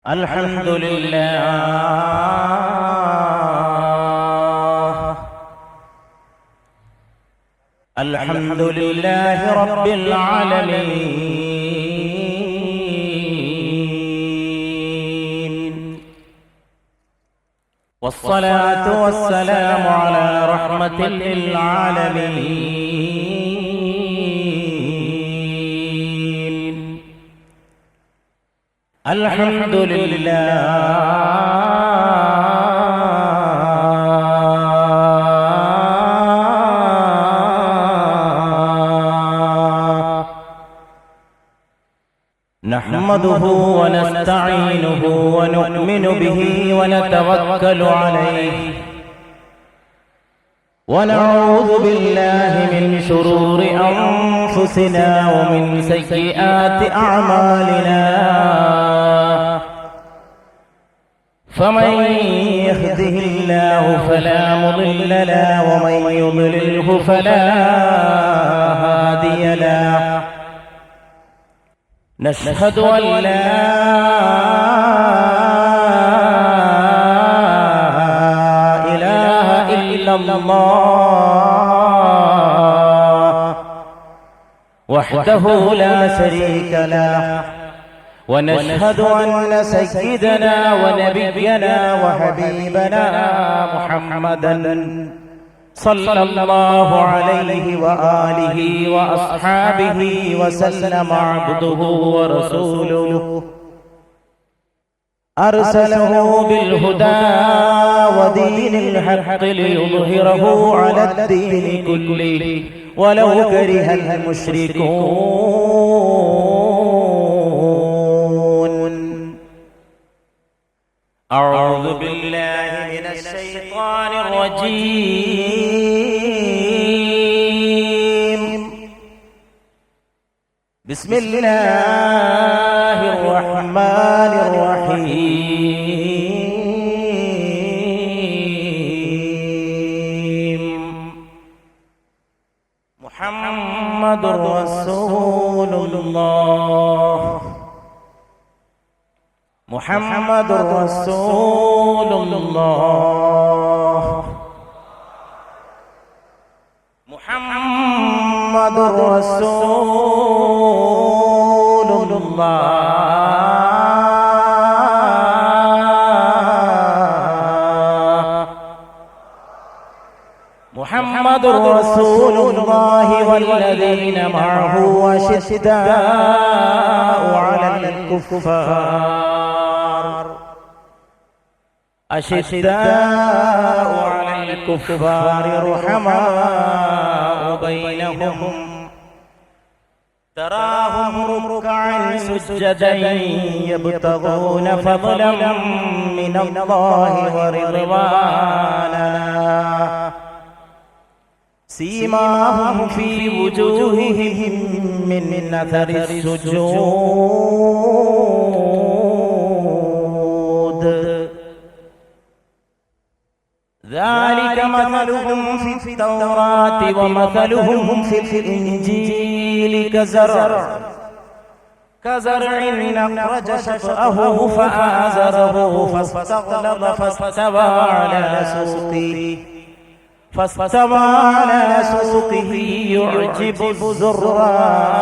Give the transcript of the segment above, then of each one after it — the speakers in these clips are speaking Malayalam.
الحمد لله الحمد لله رب العالمين، والصلاة والسلام على رحمة للعالمين. الحمد لله نحمده ونستعينه ونؤمن به ونتوكل عليه، ونعوذ بالله من شرور أنفسنا ومن سيئات أعمالنا، فمن يهده الله فلا مضل له ومن يضلله فلا هادي له. نشهد أن لا إله إلا الله وحده لا شريك له، ونشهد أن سيدنا ونبينا وحبيبنا محمدا صلى الله عليه وآله وأصحابه وسلم عبده ورسوله، أرسله بالهدى ودين الحق ليظهره على الدين كله ولو كره المشركون. أعوذ بالله من الشيطان الرجيم. بسم الله الرحمن الرحيم. محمد رسول الله، محمد رسول الله، محمد رسول الله، محمد رسول الله والذين معه أشداء على الكفار، أشداء على الكفار رحماء بينهم، تراهم ركعا سجدا يبتغون فضلا من الله ورضوانا، سيماهم في وجوههم من أثر السجود، ذلك مثلهم في التوراة ومثلهم في الإنجيل كزرع أخرج شطأه فآزره فاستغلظ فاستوى على سوقه يعجب الزراع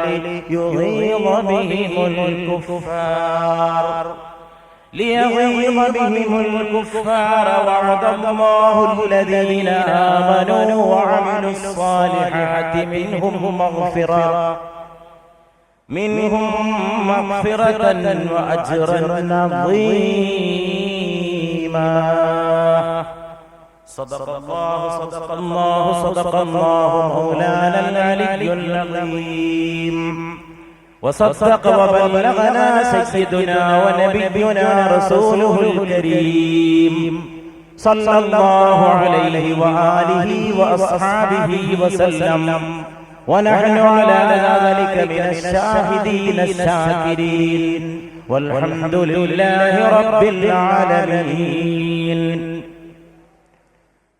ليغيظ بهم الكفار. وعد الله الذين آمنوا وعملوا الصالحات منهم مغفرة وأجرا عظيما. صدق الله مولانا العلي العظيم، وصدق وبلغنا سيدنا ونبينا رسوله الكريم صلى الله عليه وآله وأصحابه وسلم، ونحن على ذلك من الشاهدين الشاكرين، والحمد لله رب العالمين.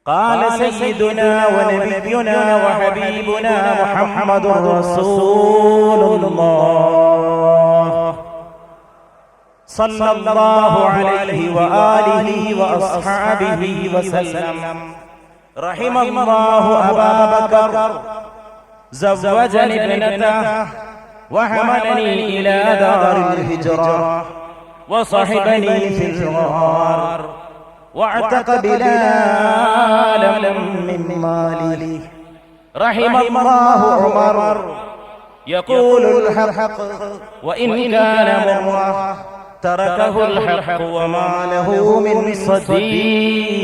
قال سيدنا ونبينا وحبيبنا محمد رسول الله സല്ലല്ലാഹു അലൈഹി വആലിഹി വഅസ്ഹാബിഹി വസല്ലം. റഹിമല്ലാഹു അബൂബക്കർ സവ്വജനി ഇബ്നതഹു വഹമലനി ഇലാ ദാരിൽ ഹിജ്റ വസഹിബനി ഫിൽ ഗാർ വഅതഖ ബിലാലൻ മിൻ മാലി. റഹിമല്ലാഹു ഉമർ يقول الحق وإن كان مرا تركه الحق وما له من صديق.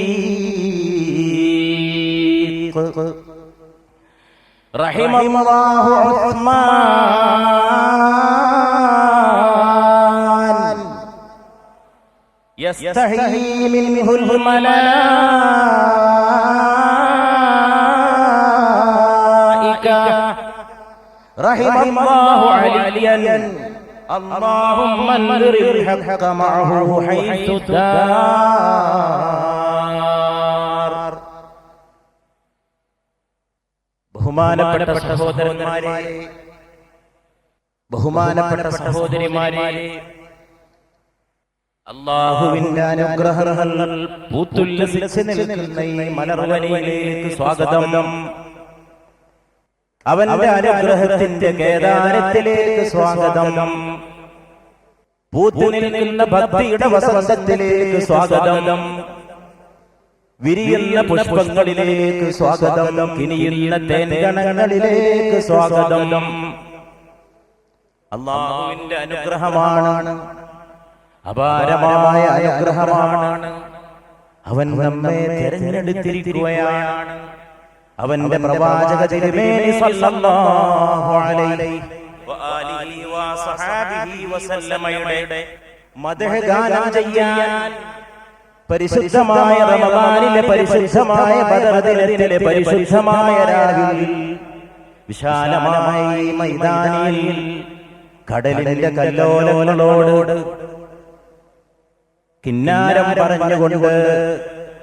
رحم الله عثمان يستحيي منه الملائكة. رحم الله عليا اللهم انظر الحق معه حيث دار. ബഹുമാനപ്പെട്ട സഹോദരന്മാരെ, ബഹുമാനപ്പെട്ട സഹോദരിമാരെ, അല്ലാഹുവിന്റെ അനുഗ്രഹങ്ങൾ പൂത്തുല്ലസിച്ച് നിൽക്കുന്ന ഈ മലർവനിയിലേക്ക് സ്വാഗതം. അവന്റെ അനുഗ്രഹത്തിന്റെ കേദാരത്തിലേക്ക് സ്വാഗതം. പൂത്തുനിൽക്കുന്ന ഭക്തിയുടെ വസന്തത്തിലേക്ക് സ്വാഗതം. വിരിയുന്ന പുഷ്പങ്ങളിലേക്ക് സ്വാഗതം. കിനിയുന്ന തേൻഗണങ്ങളിലേക്ക് സ്വാഗതം. അല്ലാഹുവിന്റെ അനുഗ്രഹമാണ്, അപാരമായ അനുഗ്രഹമാണ്. അവൻ നമ്മെ തിരഞ്ഞെടുത്തിരിക്കുകയാണ്. അവന്റെ പ്രവാചക തിരുമേനി സല്ലല്ലാഹു അലൈഹി വആലിഹി വസഹബിഹി വസല്ലമയുടെ മദ്ഹ് ഗാനം ചെയ്യാൻ പരിശുദ്ധമായ റമദാനിലെ പരിശുദ്ധമായ ബദർ ദിനത്തിലെ പരിശുദ്ധമായ രാവിൽ വിശാലമായ മൈതാനിയിൽ കടലിന്റെ കല്ലോലങ്ങളോട് കിന്നാരം പറഞ്ഞുകൊണ്ട്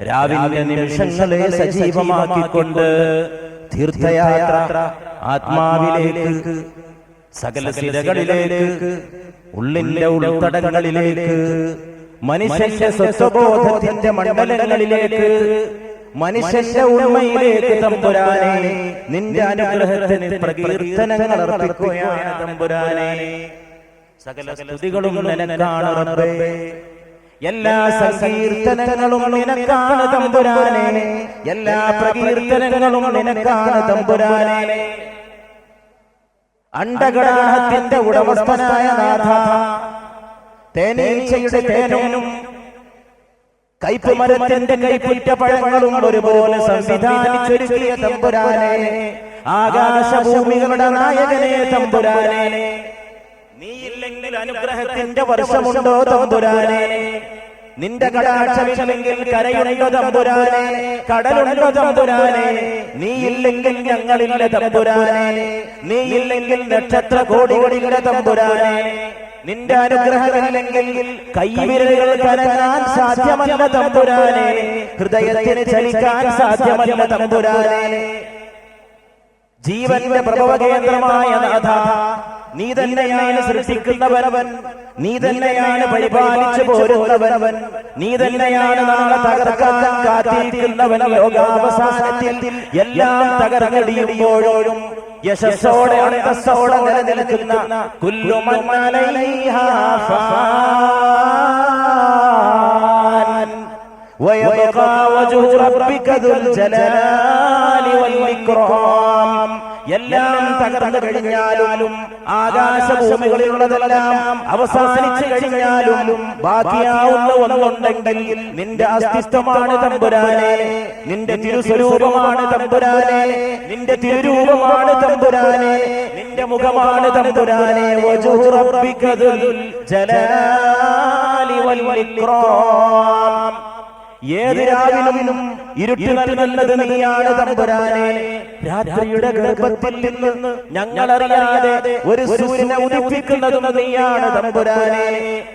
രാവിലെ നിമിഷങ്ങളെ സജീവമാക്കിക്കൊണ്ട് തീർത്ഥയാത്ര ആത്മാവിലേക്ക്, സകല സിരകളിലേക്ക്, ഉള്ളിന്റെ ഉൾത്തടങ്ങളിലേക്ക്, മനുഷ്യന്റെ സ്വസ്വബോധത്തിന്റെ മണ്ഡലങ്ങളിലേക്ക്, മനുഷ്യന്റെ ഉണ്മയിലേക്ക് തമ്പുരാനെ നിന്റെ അനുഗ്രഹത്തിന് പ്രകീർത്തനങ്ങൾ അർപ്പിക്കുകയാണ് തമ്പുരാനെ. സകല സ്തുതികളും നിനക്കാണ് റബ്ബേ, എല്ലാ സങ്കീർത്തനങ്ങളും നിനക്കാണ് തമ്പുരാനെ, എല്ലാ പ്രകീർത്തനങ്ങളും നിനക്കാണ് തമ്പുരാനെ. അണ്ടകടാഹത്തിന്റെ ഉടമസ്ഥനായ നാഥ, തേനീച്ചയുടെ തേനും കൈപ്പുമരത്തിന്റെ കൈപ്പുറ്റ പഴങ്ങളും ഒരുപോലെ സംവിധാനിച്ചൊരുക്കിയ തമ്പുരാനെ, ആകാശഭൂമികളുടെ നായകനെ തമ്പുരാനെ, നീയില്ലെങ്കിൽ അനുഗ്രഹത്തിന്റെ വർഷമുണ്ടോ തമ്പുരാനെ? നിന്റെ കടാക്ഷമില്ലെങ്കിൽ കരയുണ്ടോ തമ്പുരാനെ? കടലുണ്ടോ തമ്പുരാനെ? നീയില്ലെങ്കിൽ ഞങ്ങളില്ല തമ്പുരാനെ. നീയില്ലെങ്കിൽ നക്ഷത്ര കോടികളില്ല തമ്പുരാനെ. നിന്റെ അനുഗ്രഹമില്ലെങ്കിൽ കൈവിരലുകൾ കനങ്ങാൻ സാധ്യമല്ല തമ്പുരാനെ. ഹൃദയത്തിന് ചലിക്കാൻ സാധ്യമല്ല തമ്പുരാനെ. ജീവന്റെ പ്രഭവകേന്ദ്രമായ നാഥ, നീ തന്നെയാണ് സൃഷ്ടിക്കുന്നവൻ, നീ തന്നെയാണ് പരിപാലിച്ചു പോരുന്നവൻ, നീ തന്നെയാണ് നാളെ തകർക്കാൻ കാത്തിരിക്കുന്നവൻ. ലോകാവസാനത്തിൽ എല്ലാം തകർന്നടിയുമ്പോഴും യശസ്സോടെ അന്തസ്സോടെ നിലനിൽക്കുന്ന കുല്ലു മൻ അലൈഹാ ഫാൻ വയബ്ഖാ വജ്ഹു റബ്ബിക ദുൽ ജലാലി വൽ ഇക്റാം. എല്ലാം തകർന്നു കഴിഞ്ഞാലും, ആകാശഭൂമികളിലുള്ളതെല്ലാം അവസാനിച്ചു കഴിഞ്ഞാലും ബാക്കിയാവുന്ന ഒന്നുണ്ടെങ്കിൽ നിന്റെ അസ്തിത്വമാണ് തമ്പുരാനെ, നിന്റെ തിരുസ്വരൂപമാണ് തമ്പുരാനെ, നിന്റെ തിരുരൂപമാണ് തമ്പുരാനെ, നിന്റെ മുഖമാണ് തമ്പുരാനെ. വജ്ഹു റബ്ബിക ദുൽ ജലാലി വൽ ഇക്റാം. ഏത് രാവിലും ഇരുട്ട് നൽകുന്നത് നീയാണ് തമ്പുരാനെ. രാത്രിയുടെ ഗർഭത്തിൽ നിന്ന് ഞങ്ങളറിയാതെ ഒരു സൂര്യനെ ഉദിപ്പിക്കുന്നതും നീയാണ് തമ്പുരാനെ.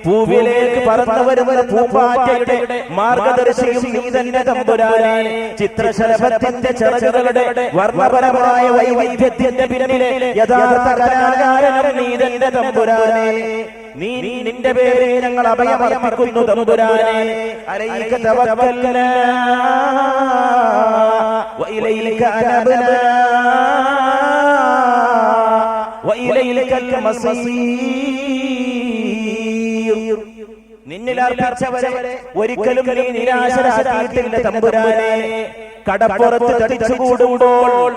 പൂവിലേക്ക് പറന്നു വരുന്ന പൂമ്പാറ്റയുടെ മാർഗദർശിയും നീ തന്നെ തമ്പുരാനെ. ചിത്രശലഭത്തിന്റെ ചിറകുകളുടെ വർണ്ണപരമായ വൈവിധ്യത്തിന്റെ പിന്നിലെ യഥാർത്ഥ കലാകാരനും നീ തന്നെ തമ്പുരാനെ. നീ നിന്റെ പേര് ഞങ്ങൾ അഭയമർപ്പിക്കുന്നു തമ്പുരാനെ. അലൈക തവക്കൽനാ വഇലൈക അനബ്നാ വഇലൈകൽ മസീർ. നിന്നിൽ അർപ്പിച്ചവരെ ഒരിക്കലും നീ നിരാശരാക്കിയിട്ടില്ല തമ്പുരാനെ. കടപ്പുറത്ത് തടിച്ചുകൂടുമ്പോൾ,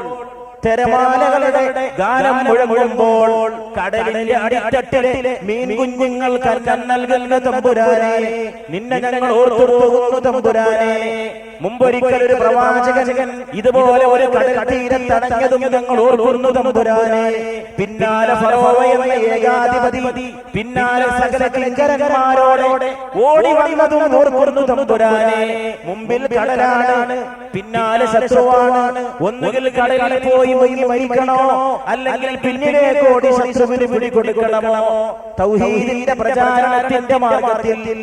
തിരമാലകളുടെ ഗാനം മുഴങ്ങുമ്പോൾ, കടലിന്റെ അടിത്തട്ടിലെ മീൻ കുഞ്ഞുങ്ങൾ കന്നം നൽകുന്ന തമ്പുരാനെ, നിന്നെ ഞങ്ങൾ ഓർത്തുപോകുന്നു തമ്പുരാനെ. മുമ്പൊരിക്കൽ ഒരു പ്രവാചകൻ ഇതുപോലെ ഒരു കടൽ തീരത്തടഞ്ഞതും ഞങ്ങൾ ഓർക്കുന്നു തമ്പുരാനെ. പിന്നാലെ ഫറോവ എന്ന ഏകാധിപതി, പിന്നാലെ സകല കിങ്കരന്മാരോടെ ഓടി വന്നതും ഓർക്കുന്നു തമ്പുരാനെ. മുമ്പിൽ കടലാണ്, പിന്നാലെ ശത്രുവാണ്. ഒന്നുകിൽ കടലിൽ പോയി മുങ്ങി മരിക്കണോ, അല്ലെങ്കിൽ പിന്നിലേക്ക് ഓടി ശത്രുവിന് പിടികൊടുക്കണമോ? തൗഹീദിന്റെ പ്രചാരണത്തിന്റെ മാർഗത്തിൽ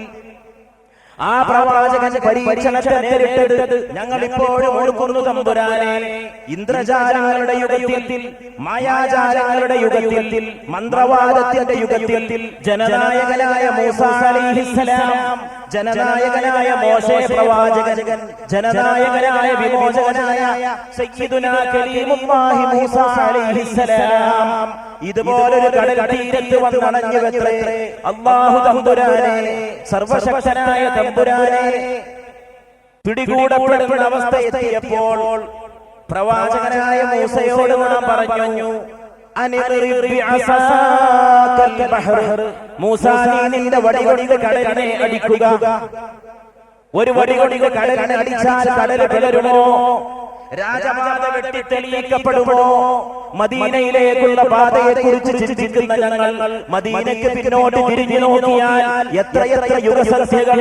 ആ പ്രവാചകൻ പരീക്ഷണത്തെ നേരിട്ടത് ഞങ്ങൾ ഇപ്പോഴും ഓർക്കുന്നു തമ്പുരാനെ. ഇന്ദ്രജാലങ്ങളുടെ യുഗത്തിൽ, മായാജാലങ്ങളുടെ യുഗത്തിൽ, മന്ത്രവാദത്തിന്റെ യുഗത്തിൽ ജനനായകനായ മൂസാ അലൈഹിസ്സലാം, ജനനായകനായ മോശെ പ്രവാചകൻ, ജനനായകനായ വിമോചകനായ സയ്യിദുനാ കലീമുല്ലാഹി മൂസാ അലൈഹിസ്സലാം ഇതുപോലൊരു കടൽ തീരത്ത് വന്നണഞ്ഞുവത്രേ. അല്ലാഹു തമ്പുരാനെ, സർവശക്തനായ തമ്പുരാനെ, പിടികൂടപ്പെടുന്ന അവസ്ഥ എത്തിയപ്പോൾ പ്രവാചകനായ മൂസയോട് നാം പറഞ്ഞു, മൂസാ നീ നിന്റെ വടി കൊണ്ട് കടലിനെ അടിക്കുക. ഒരു വടി കൊണ്ട് കടലിനെ അടിച്ചാൽ കടൽ പിളരുമോ? രാജപാത വെട്ടി തെളിയിക്കപ്പെടുമോ? മദീനയിലേക്കുള്ള പാതയെ കുറിച്ച് ചിന്തിക്കുന്ന ഞങ്ങൾ മദീനയ്ക്ക് പിന്നോട്ട് തിരിഞ്ഞു നോക്കിയാൽ എത്രയെത്ര യുഗസന്ധ്യകൾ,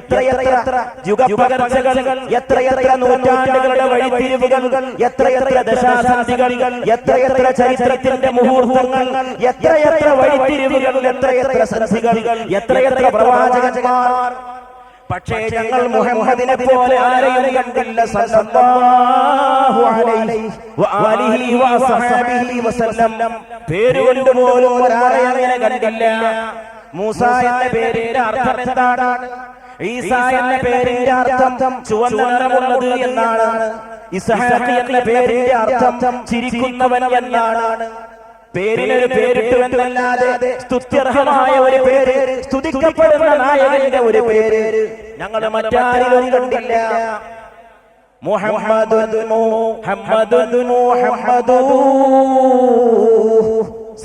എത്രയെത്ര യുഗപകർച്ചകൾ, എത്രയെത്ര നൂറ്റാണ്ടുകളുടെ വഴിത്തിരിവുകൾ, എത്രയെത്ര ദശാസന്ധികൾ, എത്രയെത്ര ചരിത്രത്തിന്റെ മുഹൂർത്തങ്ങൾ, എത്രയെത്ര വഴിത്തിരിവുകൾ, എത്രയെത്ര സന്ധികൾ, എത്രയെത്ര പ്രവാചകന്മാർ. പക്ഷേ ഞങ്ങൾ മുഹമ്മദിനെ പോലെ ആരെയും കണ്ടില്ല സല്ലല്ലാഹു അലൈഹി വആലിഹി വസഹബിഹി വസല്ലം. പേരുകൊണ്ട് പോലും ഒരാളെ അങ്ങനെ കണ്ടില്ല. മൂസ എന്ന പേരിന്റെ അർത്ഥം എന്താണ്? ഈസ എന്ന പേരിന്റെ അർത്ഥം ചുവന്ന നിറമുള്ളത് എന്നാണ്. ഇസ്ഹാഖ് എന്ന പേരിന്റെ അർത്ഥം ചിരിക്കുന്നവൻ എന്നാണ്. പേരിനൊരു പേരിട്ടു എന്നല്ലാതെ സ്തുത്യർഹമായ ഒരു പേര്, സ്തുതിക്കപ്പെടുന്ന നായകന്റെ ഒരു പേര് ഞങ്ങൾ മറ്റാരിലും കണ്ടില്ല.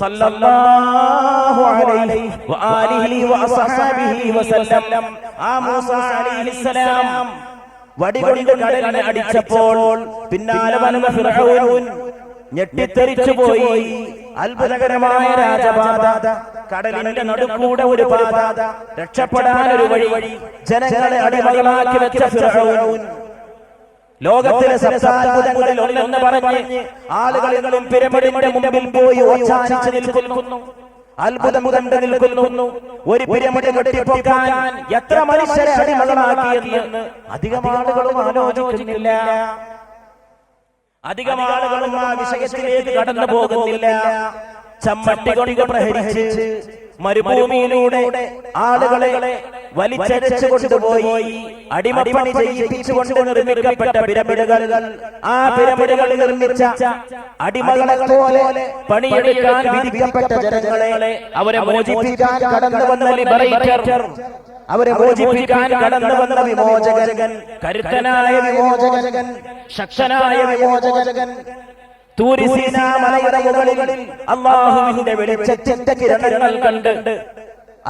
സല്ലല്ലാഹു അലൈഹി വആലിഹി വസഹബിഹി വസല്ലം. ആ മൂസാ അലൈഹിസ്സലാം വടികൊണ്ട് കടലിനെ അടിച്ചപ്പോൾ പിന്നാലെ വന്ന ഫിർഔൻ ഞെട്ടിത്തെറിച്ചു പോയി. അത്ഭുതകരമായ രാജപാത, കടലിന്റെ നടുക്കൂടെ ഒരു പാത, രക്ഷപ്പെടാൻ ഒരു വഴി, ജനങ്ങളെ അടിമകളാക്കി വെച്ച ഫിർഔൻ ലോകത്തിലെ സപ്താത്ഭുതങ്ങളിൽ ഒന്നെന്ന് പറഞ്ഞ് ആളുകളും പിരമിഡിന്റെ മുമ്പിൽ പോയി ഓച്ചാനിച്ച് നിൽക്കുന്നു, അത്ഭുതം കണ്ട് നിൽക്കുന്നു. ഒരു പിരമിഡ് കെട്ടിപ്പൊക്കാൻ എത്ര മനുഷ്യരെ അടിമകളാക്കിയെന്ന് അധികം ആളുകളും ആലോചിക്കുന്നില്ല. അധികം ആളുകളും ആ വിഷയത്തിലേക്ക് കടന്നു പോകുന്നില്ല. ചമ്മട്ടി കൊണ്ട് പ്രഹരിച്ച് മരുഭൂമിയിലൂടെ ആളുകളെ വലിച്ചരച്ചു കൊണ്ടുപോയി അടിമപ്പണി ചെയ്യിപ്പിച്ചുകൊണ്ട് നിർമ്മിക്കപ്പെട്ട പിരമിഡുകൾ, ആ പിരമിഡുകൾ നിർമ്മിച്ച അടിമകളെ പോലെ പണിയെടുക്കാൻ വിധിക്കപ്പെട്ട ജനങ്ങളെ അവരെ മോചിപ്പിക്കാൻ കടന്നു വന്ന ലിബറേറ്റർ, അവരെ മോചിപ്പിക്കാൻ കടന്നു വന്ന വിമോചകൻ, കരുത്തനായ വിമോചകൻ, ശക്തനായ വിമോചകൻ, തൂരി സീനാ മലയുടെ മുകളിൽ അല്ലാഹുവിന്റെ വെളിച്ചത്തിന്റെ കിരണങ്ങൾ കണ്ട്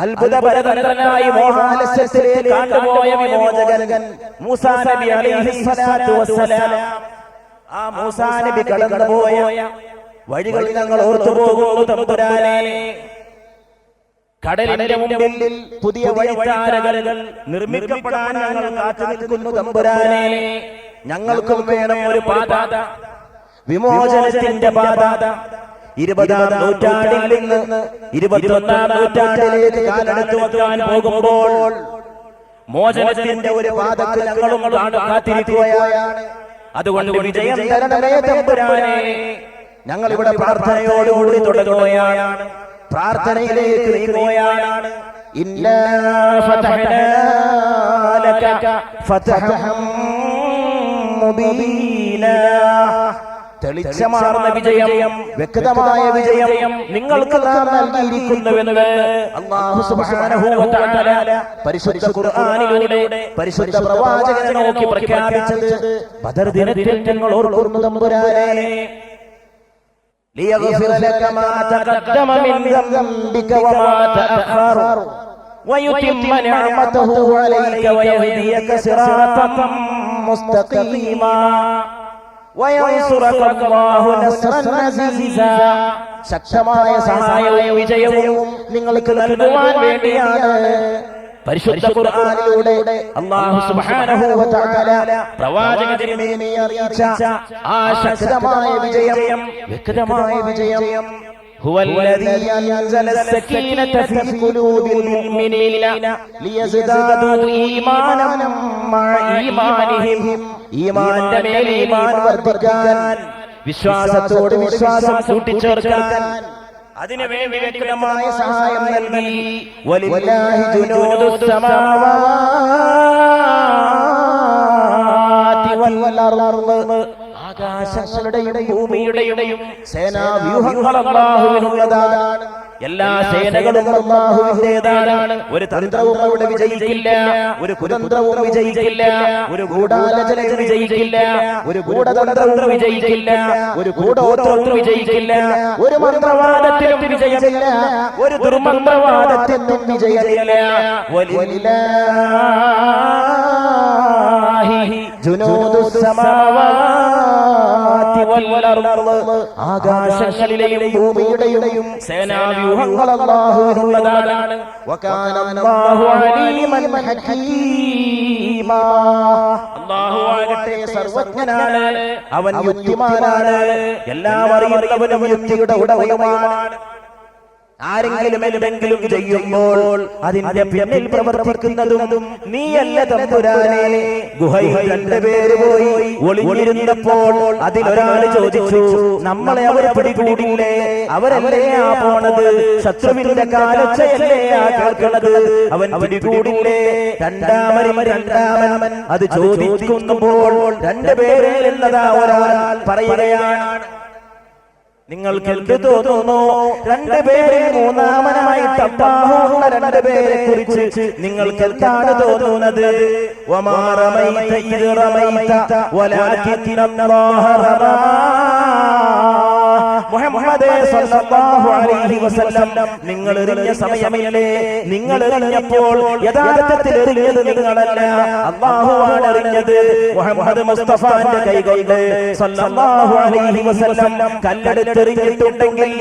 അത്ഭുതപരതന്ത്രനായി മോഹാലസ്യത്തിലേക്ക് കൊണ്ടുപോയ വിമോചകൻ മൂസാ നബി അലൈഹിസ്സലാത്തു വസ്സലാം. ആ മൂസാ നബി കടന്നുപോയ വഴികൾ ഞങ്ങൾ ഓർത്തുപോകുന്നു തമ്പുരാനെ. കടലിന്റെ മുമ്പിൽ പുതിയ വഴിത്താരകൾ നിർമ്മിക്കപ്പെടാൻ ഞങ്ങൾ കാത്തു നിൽക്കുന്നു തമ്പുരാനെ. ഞങ്ങൾക്കും വേണം ഒരു പാത, വിമോചനത്തിന്റെ പാത. 20-ാം നൂറ്റാണ്ടിൽ നിന്ന് 21-ാം നൂറ്റാണ്ടിലേക്ക് കാലെടുത്തു വെക്കാൻ പോകുമ്പോൾ മോചനത്തിന്റെ ഒരു പാതക്ക് ഞങ്ങളും കാത്തിരിക്കുകയാണ്. അതുകൊണ്ട് വിജയം തരണമേ തമ്പുരാനെ. ഞങ്ങൾ ഇവിടെ പ്രാർത്ഥനയോടുകൂടി തുടങ്ങുകയാണ്, പ്രാർത്ഥനയിലേക്ക് നീങ്ങുകയാണ്. ഇന്നാ ഫതഹ്നാ ലക ഫതഹം മുബീനാ. തെളിച്ചമാർന്ന വിജയം, വ്യക്തമായ വിജയം നിങ്ങൾക്ക് നാം നൽകിയിരിക്കുന്നുവെന്ന് അല്ലാഹു സുബ്ഹാനഹു വ തആല പരിശുദ്ധ ഖുർആനിലൂടെ പരിശുദ്ധ പ്രവാചകനെ നോക്കി പ്രഖ്യാപിച്ചത് ബദർ ദിനത്തിൽ ഞങ്ങൾ ഓർക്കുന്നു തമ്പുരാനെ. ലിയഗ്ഫിറ ലക മാ തഖദ്ദമ മിൻ ദംബിക വമാ തഅഖറ വയുതിമ്മ നിഅമതഹു അലൈക വയഹ്ദിയക സിറാതൻ മുസ്തഖീമാ വയൻസുറക അല്ലാഹു നസ്റൻ അസീസാ. ശക്തമായ സഹായവും വിജയവും നിങ്ങൾക്ക് നൽകുവാൻ വേണ്ടിയാണ് പരിശുദ്ധ ഖുർആനിലൂടെ അല്ലാഹു സുബ്ഹാനഹു വ തആല പ്രവാചകനെ അറിയിച്ച ആ ശക്തമായ വിജയം, വ്യക്തമായ വിജയം. ഹുവല്ലദീ അൻസല السكينة في قلوب المؤمنين ليزدادوا إيمانا مع إيمانهم. ഈമാന്റെ മേൽ ഈമാൻ വർദ്ധിക്കാൻ, വിശ്വാസത്തോട് വിശ്വാസം കൂട്ടിച്ചേർക്കാൻ അതിനുവേണ്ടി വ്യക്തമായ സഹായം നൽകി. വലില്ലാഹി ജുനൂദുസ് സമാവാതി വൽ അർള്. ആകാശങ്ങളുടെയും ഭൂമിയുടെയും സേനാവ്യൂഹങ്ങൾ അല്ലാഹുവിനുള്ളതാണ്. എല്ലാ സേനകളും അല്ലാഹുവിന്റേതാണ്. ഒരു തന്ത്രവും അവിടെ വിജയിക്കില്ല, ഒരു കുതന്ത്രവും വിജയിക്കില്ല, ഒരു ഗൂഢാലോചനയും വിജയിക്കില്ല, ഒരു ഗൂഢതന്ത്രവും വിജയിക്കില്ല, ഒരു ഗൂഢോത്രം വിജയിക്കില്ല, ഒരു മന്ത്രവാദത്തിലും വിജയമില്ല, ഒരു ദുർമന്ത്രവാദത്തിനും വിജയമില്ല. വലില്ലാഹി ജുനൂദുസ് സമാവാതി വൽ അർള്. ആകാശങ്ങളിലെയും ഭൂമിയുടെയും സേനാവ്യൂഹങ്ങൾ അല്ലാഹുവിനുള്ളതാണ്. വകാന അല്ലാഹു അലീമൻ ഹകീമാ. അല്ലാഹു ആകട്ടെ സർവജ്ഞനാണ്, അവൻ യുക്തിമാനാണ്, എല്ലാം അറിയുന്നവനും യുക്തിയുടെ ഉടമയുമാണ്. ആരെങ്കിലും എന്തെങ്കിലും ചെയ്യുമ്പോൾ അതിന്റെ പിന്നിൽ പ്രവർത്തിക്കുന്നതും നീയല്ല തമ്പുരാനെ. ഗുഹയിൽ 2 പേര് പോയി ഒളിഞ്ഞിരുന്നപ്പോൾ അതിലൊരാൾ ചോദിച്ചു, നമ്മളെ അവർ പിടികൂടില്ലേ? അവരല്ലേ ആ പോണത്? ശത്രുവിന്റെ കാലൊച്ചയല്ലേ ആ കേൾക്കണത്? അവൻ പിടികൂടില്ലേ? രണ്ടാമൻ അത് ചോദിക്കുമ്പോൾ 2 പേരിൽ എന്നതാ ഒരാൾ പറയുകയാണ്. നിങ്ങൾക്ക് എന്ത് തോന്നുന്നു? 2 പേരിൽ മൂന്നാമനായിട്ട് അല്ലാഹുവുള്ള 2 പേരെ കുറിച്ച് നിങ്ങൾക്ക് എന്താണ് തോന്നുന്നത്? വമാ റമൈത ഇദ് റമൈത വലാകിന്ന അല്ലാഹ റമാ. മുഹമ്മദേ സല്ലല്ലാഹു അലൈഹി വസല്ലം, നിങ്ങൾ എറിഞ്ഞ സമയമില്ലേ? നിങ്ങൾ എറിഞ്ഞപ്പോൾ യഥാർത്ഥത്തിൽ എറിഞ്ഞത് നിങ്ങളല്ല, അല്ലാഹുവാണ് എറിഞ്ഞത്. മുഹമ്മദ് മുസ്തഫാന്റെ കൈകൊണ്ട് സല്ലല്ലാഹു അലൈഹി വസല്ലം കല്ലെടുത്തെറിഞ്ഞിട്ടുണ്ടെങ്കിൽ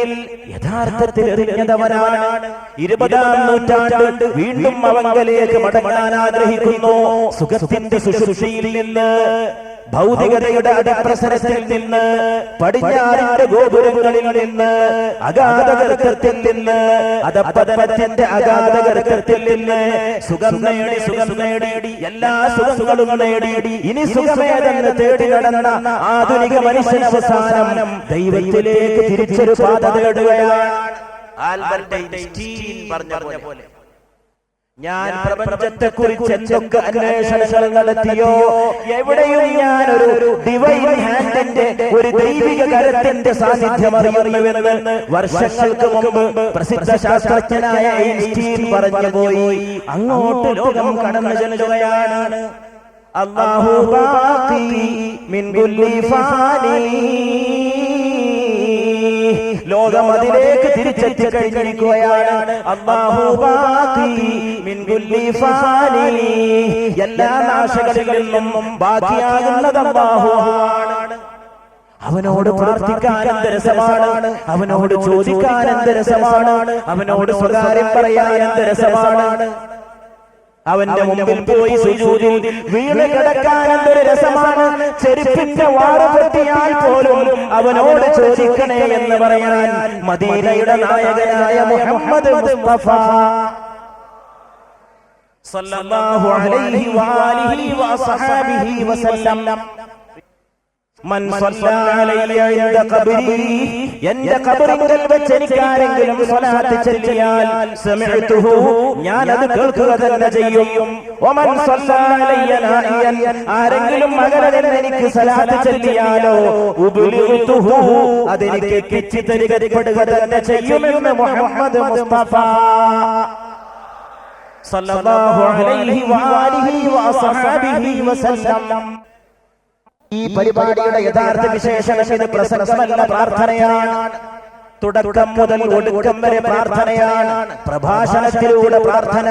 യഥാർത്ഥത്തിൽ എറിഞ്ഞതവനാണ്. 20-ാം നൂറ്റാണ്ട് വീണ്ടും അവങ്കലേക്ക് മടങ്ങാൻ ആഗ്രഹിക്കുന്നു. സുഖത്തിന്റെ ശുശ്രൂഷയിൽ നിന്ന്, ഭൗതികതയുടെ അതിപ്രസരത്തിൽ നിന്ന്, പടിഞ്ഞാറിന്റെ ഗോപുരങ്ങളിൽ നിന്ന്, അഗാധഗർത്തത്തിൽ നിന്ന്, അധപ്പതനത്തിന്റെ അഗാധഗർത്തത്തിൽ നിന്ന് സുഖം നേടി എല്ലാ സുഖങ്ങളും നേടി ഇനി സുഖമേതെന്ന് തേടി നടന്ന ആധുനിക മനുഷ്യനവസാനം ദൈവത്തിലേക്ക് തിരിച്ചൊരു പാത തേടുകയാണ്. ആൽബർട്ട് ഐൻസ്റ്റീൻ പറഞ്ഞ പോലെ, ഞാൻ പ്രപഞ്ചത്തെ കുറിച്ച് എന്തൊക്കെ അന്വേഷണങ്ങൾ നടത്തിയോ, എവിടെയും ഞാൻ ഒരു ഡിവൈൻ ഹാൻഡിന്റെ, ഒരു ദൈവിക കരത്തിന്റെ സാന്നിധ്യം അറിയുന്നുവെന്ന് വർഷങ്ങൾക്ക് മുമ്പ് പ്രസിദ്ധ ശാസ്ത്രജ്ഞനായ ഐൻസ്റ്റീൻ പറഞ്ഞു പോയി. അങ്ങോട്ട് ലോകം കടന്നു ചെല്ലുകയാണ്. അല്ലാഹു ബാഖി മിൻ കുല്ലി ഫാനി. ലോകം അതിലേക്ക് തിരിച്ചെത്തി കഴിഞ്ഞിരിക്കുകയാണ്. അല്ലാഹു ബാഖി മിൻ കുല്ലി ഫാനി. എല്ലാ നാശകളിൽ നിന്നും ബാക്കിയാകുന്നത് അല്ലാഹുവാണ്. അവനോട് പ്രാർത്ഥിക്കാൻ എന്ത് രസമാണ്, അവനോട് ചോദിക്കാൻ എന്ത് രസമാണ്, അവനോട് സ്വകാര്യം പറയാൻ എന്ത് രസമാണ്. അവന്റെ മുമ്പിൽ പോയി സുജൂദിൽ വീണ് കിടക്കാൻ എന്തൊരു രസമാണ്. ചെരുപ്പിന്റെ വാറ് പൊട്ടിയാൽ പോലും അവനോട് ചോദിക്കണേ എന്ന് പറയാൻ മദീനയുടെ നായകനായ മുഹമ്മദ് മുസ്തഫ സല്ലല്ലാഹു അലൈഹി വആലിഹി വസഹബിഹി വസല്ലം മൻ സല്ലല്ലാ അലൈഹി ഇൻദ ഖബ്രി എന്റെ ഖബറിൽ വെച്ച് എനിക്കാരെങ്കിലും സ്വലാത്ത് ചൊല്ലിയാൽ സമിഅതുഹു ഞാൻ അത് കേൾക്കുക തന്നെ ചെയ്യും. വമൻ സല്ലല്ലാ അലൈഹി നാഇയൻ ആരെങ്കിലും മകരൻ എനിക്ക് സ്വലാത്ത് ചൊല്ലിയാലോ ഉബ്ലിഗതുഹു അതെനിക്ക് എത്തിച്ചു തരികപ്പെടുക തന്നെ ചെയ്യുമെന്ന് മുഹമ്മദ് മുസ്തഫ സല്ലല്ലാഹു അലൈഹി വആലിഹി വസഹബിഹി വസല്ലം. ഈ പരിപാടിയുടെ യഥാർത്ഥ വിശേഷണം ഇത് പ്രസംഗമല്ല, പ്രാർത്ഥനയാണ്. തുടക്കം മുതൽ ഒടുക്കം വരെ പ്രാർത്ഥനയാണ്. പ്രഭാഷണത്തിലൂടെ പ്രാർത്ഥന,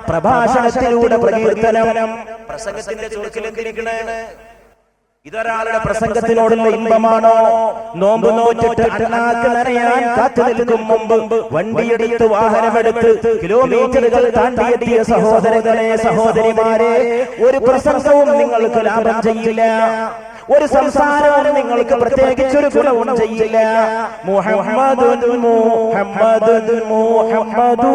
പ്രഭാഷണത്തിലൂടെ പ്രകീർത്തനം. പ്രസംഗത്തിന്റെ ചുരുക്കിൽ എന്തിരിക്കണേ? ഇതൊരാളുടെ പ്രസംഗത്തിനോടുള്ള ഇമ്പമാണോ? നോമ്പ് നോറ്റിട്ട് അണ്ണാക്ക് നനയാൻ കാത്തു നിൽക്കും മുമ്പ് വണ്ടിയെടുത്ത് വാഹനമെടുത്ത് കിലോമീറ്ററുകൾ താണ്ടിയെത്തിയ സഹോദരങ്ങളെ, സഹോദരിമാരെ, ഒരു പ്രസംഗവും നിങ്ങൾക്ക് ലാഭം ചെയ്യില്ല. ഒരു സംസാരവും നിങ്ങൾക്ക് പ്രത്യേകിച്ചൊരു ഗുണവും ചെയ്യില്ല. മുഹമ്മദുൻ മുഹമ്മദുൻ മുഹമ്മദു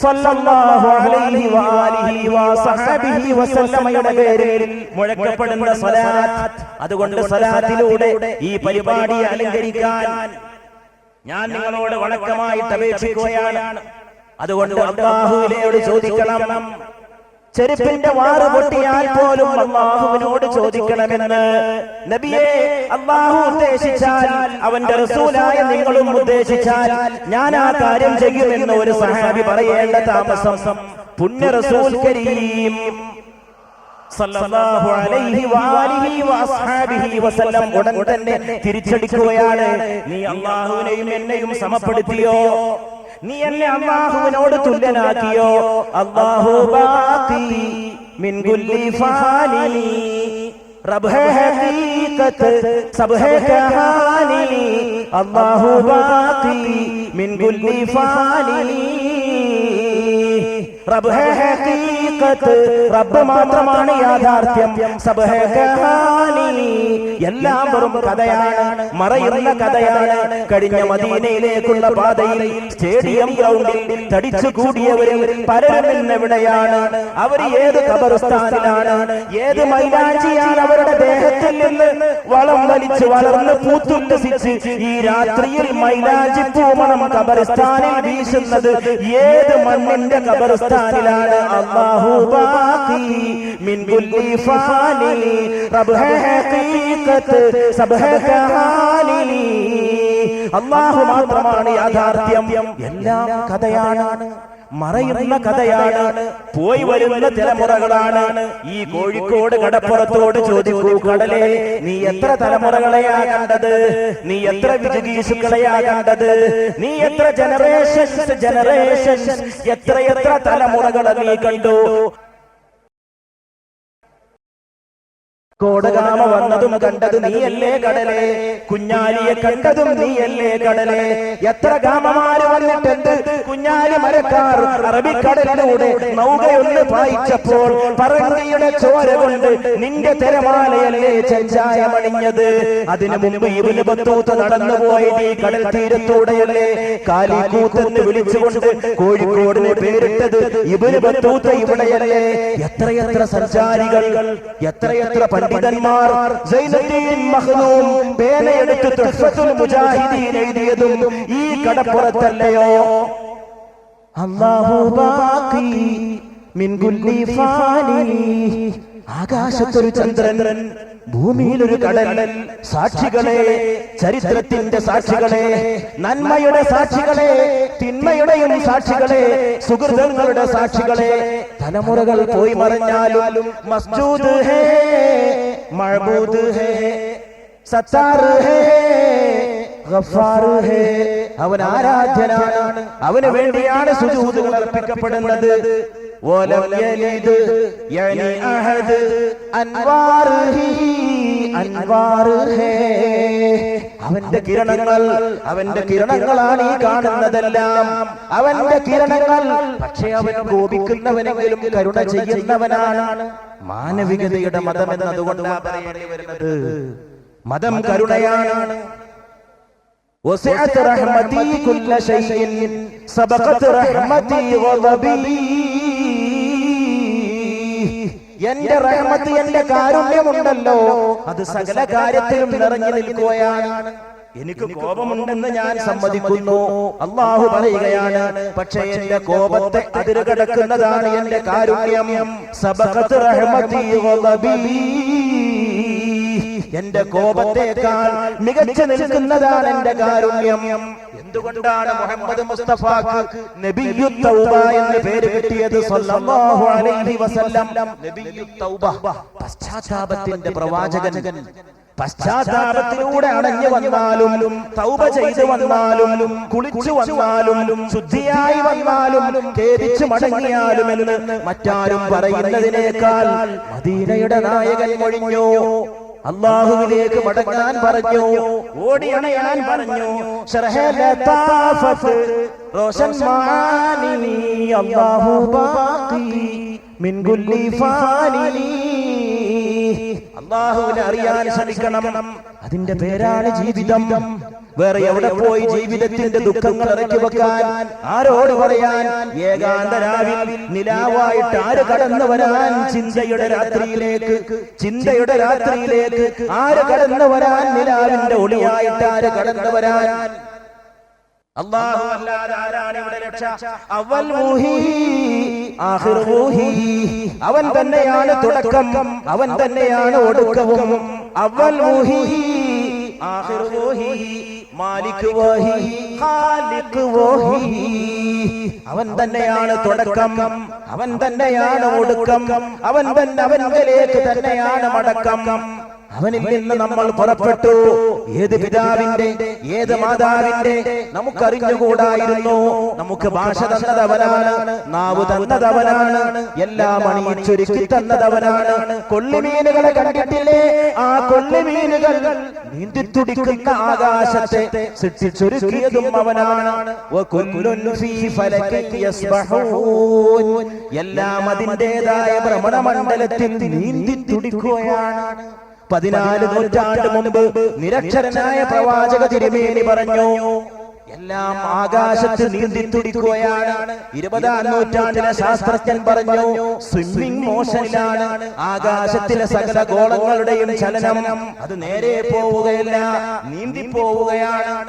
സല്ലല്ലാഹു അലൈഹി വആലിഹി വസഹബിഹി വസല്ലമയുടെ പേരിൽ മുഴക്കപ്പെടുന്ന സ്വലാത്ത്. അതുകൊണ്ട് സ്വലാത്തിലൂടെ ഈ പരിപാടിയെ അലങ്കരിക്കാൻ ഞാൻ നിങ്ങളോട് വണക്കമായിട്ട് അപേക്ഷിക്കുകയാണ്. അതുകൊണ്ട് അല്ലാഹുവിനോട് ചോദിക്കണം. ചെരുപ്പിന്റെ വാറ് പൊട്ടിയാൽ പോലും അല്ലാഹുവിനോട് ചോദിക്കണമെന്ന് നബിയെ അല്ലാഹു ഉദ്ദേശിച്ചാൽ, അവന്റെ റസൂലായ നിങ്ങളും ഉദ്ദേശിച്ചാൽ ഞാൻ ആ കാര്യം ചെയ്യുമെന്ന് ഒരു സഹാബി പറയേണ്ട താമസം പുണ്യ റസൂൽ കരീം സല്ലല്ലാഹു അലൈഹി വആലിഹി വഅസ്ഹാബിഹി വസല്ലം ഉടൻ തന്നെ തിരിച്ചടിക്കുകയാണ്. നീ അല്ലാഹുവിനെയും എന്നെയും സമപ്പെടുത്തിയോ? നീ എന്നെ അല്ലാഹുവിനോട് തുല്യനാക്കിയോ? അല്ലാഹു ബാഖി മിൻ കുല്ലി ഫാനി റബ്ബ് ഹേ ഹഖീഖത്ത് സബ് ഹേ കഹാനി അല്ലാഹു ബാഖി മിൻ കുല്ലി ഫാനി റബ്ബ് ഹേ ഹഖീഖത്ത് റബ്ബ് മാത്രമാണ് യാഥാർത്ഥ്യം. സബ് ഹേ കഹാനി എല്ലാം വെറും കഥയാണ്, മറയുന്ന കഥയാണ്. കഴിഞ്ഞ മദീനയിലേക്കുള്ള പാതയിൽ സ്റ്റേഡിയം ഗ്രൗണ്ടിൽ തടിച്ചു കൂടിയവരിൽ പലരും എവിടെയാണ്? അവർ ഏത് ഖബർസ്ഥാനിലാണ്? ഏത് മൈലാഞ്ചിയാണ് അവരുടെ ദേഹത്തിൽ നിന്ന് വളം വലിച്ച് വളർന്ന് പൂത്തുല്ലസിച്ച് ഈ രാത്രിയിൽ മൈലാഞ്ചി പൂമണം ഖബർസ്ഥാനിൽ വീശുന്നത്? ഏത് മണ്ണിന്റെ ഖബർസ്ഥാനിലാണ്? അല്ലാഹു ബാഖി മിൻ കുല്ലി ഫാനി റബ്ബ് ഹേ ഹഖീഖത്ത് സബ് ഹേ കഹാനി. അല്ലാഹു മാത്രമാണ് യാഥാർത്ഥ്യം, എല്ലാം കഥയാണ്, മറയുന്ന കഥയാണ്, പോയി വരുന്ന തലമുറകളാണ്. ഈ കോഴിക്കോട് കടപ്പുറത്തോട് ചോദിക്കൂ, കടലേ, നീ എത്ര തലമുറകളെയാ കണ്ടത്? നീ എത്ര വിജുഗീഷുക്കളെയാ കണ്ടത്? നീ എത്ര ജനറേഷൻസ് എത്ര തലമുറകളെ നീ കണ്ടു? കോടകാമ വന്നതും കണ്ടത് നീയല്ലേ കടലേ? കുഞ്ഞാലിയെ കണ്ടതും നീയല്ലേ കടലേ? എത്ര ഗാമമാര് വന്നിട്ടുണ്ട്? കുഞ്ഞാലി മരക്കാർ അറബിക്കടലിലൂടെ നൗകയൊന്ന് പായിച്ചപ്പോൾ പറങ്കിയുടെ ചോര കൊണ്ട് നിന്റെ തിരമാലയല്ലേ ചെഞ്ചായമണിഞ്ഞത്? അതിനു മുമ്പ് ഇബ്നു ബത്തൂത്ത നടന്നുപോയത് ഈ കടൽ തീരത്തൂടെയല്ലേ? കാലിക്കൂത്തെന്ന് വിളിച്ചുകൊണ്ട് കോഴിക്കോടിന് പേരിട്ടത് ഇബ്നു ബത്തൂത്ത ഇവിടെയല്ലേ? എത്രയെത്ര സഞ്ചാരികൾ, എത്രയെത്ര പണ്ഡിതന്മാർ സൈനുദ്ദീൻ മഖ്ദൂം പേനയെടുത്ത് തുഹ്ഫത്തുൽ മുജാഹിദീൻ എഴുതിയതും ഈ കടപ്പുറത്തല്ലയോ? അല്ലാഹു ബാഖി മിൻ കുല്ലി ഫാനി. ആകാശത്തൊരു ചന്ദ്രൻ, ഭൂമിയിലൊരു കടൽ. സാക്ഷികളെ, ചരിത്രത്തിന്റെ സാക്ഷികളെ, നന്മയുടെ സാക്ഷികളെ, തിന്മയുടെയും സാക്ഷികളെ, സുഹൃതങ്ങളുടെ സാക്ഷികളെ. തലമുറകൾ പോയി മറഞ്ഞാലും മസ്ജൂദ് ഹേ, മഅബൂദ് ഹേ, സത്താർ ഹേ, ഗഫാർ ഹേ. അവൻ ആരാധ്യനാണ്, അവന് വേണ്ടിയാണ് സുജൂദുകൾ അർപ്പിക്കപ്പെടുന്നത്. വലം യലിദ് യനി അഹദ് അൻവാർ ഹി അൻവാർ ഹേ. അവന്റെ കിരണങ്ങളാണ് ഈ കാണുന്നതെല്ലാം, അവന്റെ കിരണങ്ങൾ. പക്ഷേ അവൻ കോപിക്കുന്നവനെങ്കിലും കരുണ ചെയ്യുന്നവനാണ്. മാനവികതയുടെ മതം എന്നതുകൊണ്ടാണ് പറയേണ്ടി വരുന്നത്. മതം കരുണയാണ്. وسعت رحمتي كل شيء سبقت رحمتي غضبي. എന്റെ റഹ്മത്ത്, എന്റെ കാരുണ്യമുണ്ടല്ലോ, അത് സകല കാര്യത്തിലും നിറഞ്ഞു നിൽക്കുകയാണ്. എനിക്ക് കോപമുണ്ടെന്ന് ഞാൻ സമ്മതിക്കുന്നു, അല്ലാഹു പറയുകയാണ്. പക്ഷേ എന്റെ കോപത്തെ അതിരുകടക്കുന്നതാണ് എന്റെ കാരുണ്യം. സബഖത് റഹ്മതി ഗളബി. എന്റെ കോപത്തേക്കാൾ മികച്ചു നിൽക്കുന്നതാണ് എന്റെ കാരുണ്യം. എന്തുകൊണ്ടാണ് മുഹമ്മദ് മുസ്തഫാക്ക് നബിയുത്ത് തൗബ എന്ന് പേര് കിട്ടിയത്? സല്ലല്ലാഹു അലൈഹി വസല്ലം നബിയുത്ത് തൗബ, പശ്ചാത്താപത്തിന്റെ പ്രവാചകൻ. പശ്ചാത്താപത്തിലൂടെ അടഞ്ഞു വന്നാലും, തൗബ ചെയ്തു വന്നാലും, കുളിച്ചു വന്നാലും, ശുദ്ധിയായി വന്നാലും, ഖേദിച്ചു മടങ്ങിയാലും എന്ന് മറ്റാരും പറയുന്നതിനേക്കാൾ മദീനയുടെ നായകൻ മൊഴിഞ്ഞു. അല്ലാഹുവിലേക്ക് മടങ്ങാൻ പറഞ്ഞു, ഓടിയണയാൻ പറഞ്ഞു. റോഷൻ മാനി അല്ലാഹു ബാഖി മിൻ കുല്ലി ഫാനി. അല്ലാഹുവിനെ അറിയാൻ ശ്രമിക്കണം. അതിന്റെ പേരാണ് ജീവിതം. വേറെ എവിടെ പോയി ജീവിതത്തിന്റെ ദുഃഖങ്ങൾ ഇറക്കി വെക്കാൻ? ആരോട് പറയാൻ? ഏകാന്ത രാവിൽ നിലാവായിട്ട് ആര് കടന്നു വരാൻ? ചിന്തയുടെ രാത്രിയിലേക്ക് ആര് കടന്നു വരാൻ? നിലാവിന്റെ ഒളിയായിട്ട് ആര് കടന്നു വരാൻ? അല്ലാഹു അല്ലാതെ ആരാണ് ഇവിടെ രക്ഷ? അവൽ മുഹി ആഖിർ മുഹി. അവൻ തന്നെയാണ് തുടക്കം, അവൻ തന്നെയാണ് ഒടുക്കവും. അവൽ മുഹി ആഖിർ മുഹി മാലിക് വഹി ഖാലിഖ് വഹി. അവൻ തന്നെയാണ് തുടക്കം, അവൻ തന്നെയാണ് ഒടുക്കം, അവനിലേക്ക് തന്നെയാണ് മടക്കം. അവനിൽ നിന്ന് നമ്മൾ പുറപ്പെട്ടു. ഏത് പിതാവിന്റെ, ഏത് മാതാവിന്റെ നമുക്കറിഞ്ഞുകൂടായിരുന്നു. നമുക്ക് ഭാഷ തന്നതവനാണ്, നാവ് തന്നതവനാണ്, എല്ലാം അണിയിച്ചൊരുക്കി തന്നതവനാണ്. കൊള്ളിമീനുകളെ കണ്ടിട്ടില്ലേ? ആ കൊള്ളിമീനുകൾ നീന്തിത്തുടിക്കുന്ന ആകാശത്തെ സൃഷ്ടിച്ചൊരുക്കിയതും അവനാണ്. എല്ലാം അതിൻ്റെതായ ഭ്രമണമണ്ഡലത്തിൽ നീന്തിത്തുടിക്കുകയാണ്. 14 നൂറ്റാണ്ട് മുമ്പ് നിരക്ഷരനായ പ്രവാചക തിരുമേനി പറഞ്ഞു, എല്ലാം ആകാശത്ത് നീന്തിത്തുടിക്കുകയാണ്. 20-ാം നൂറ്റാണ്ടിലെ ശാസ്ത്രജ്ഞൻ പറഞ്ഞു, സ്വിമ്മിംഗ് മോഷനിലാണ്. ആകാശത്തിലെ സകല ഗോളങ്ങളുടെയും ചലനം അത് നേരെ പോവുകയല്ല, നീന്തി പോവുകയാണ്.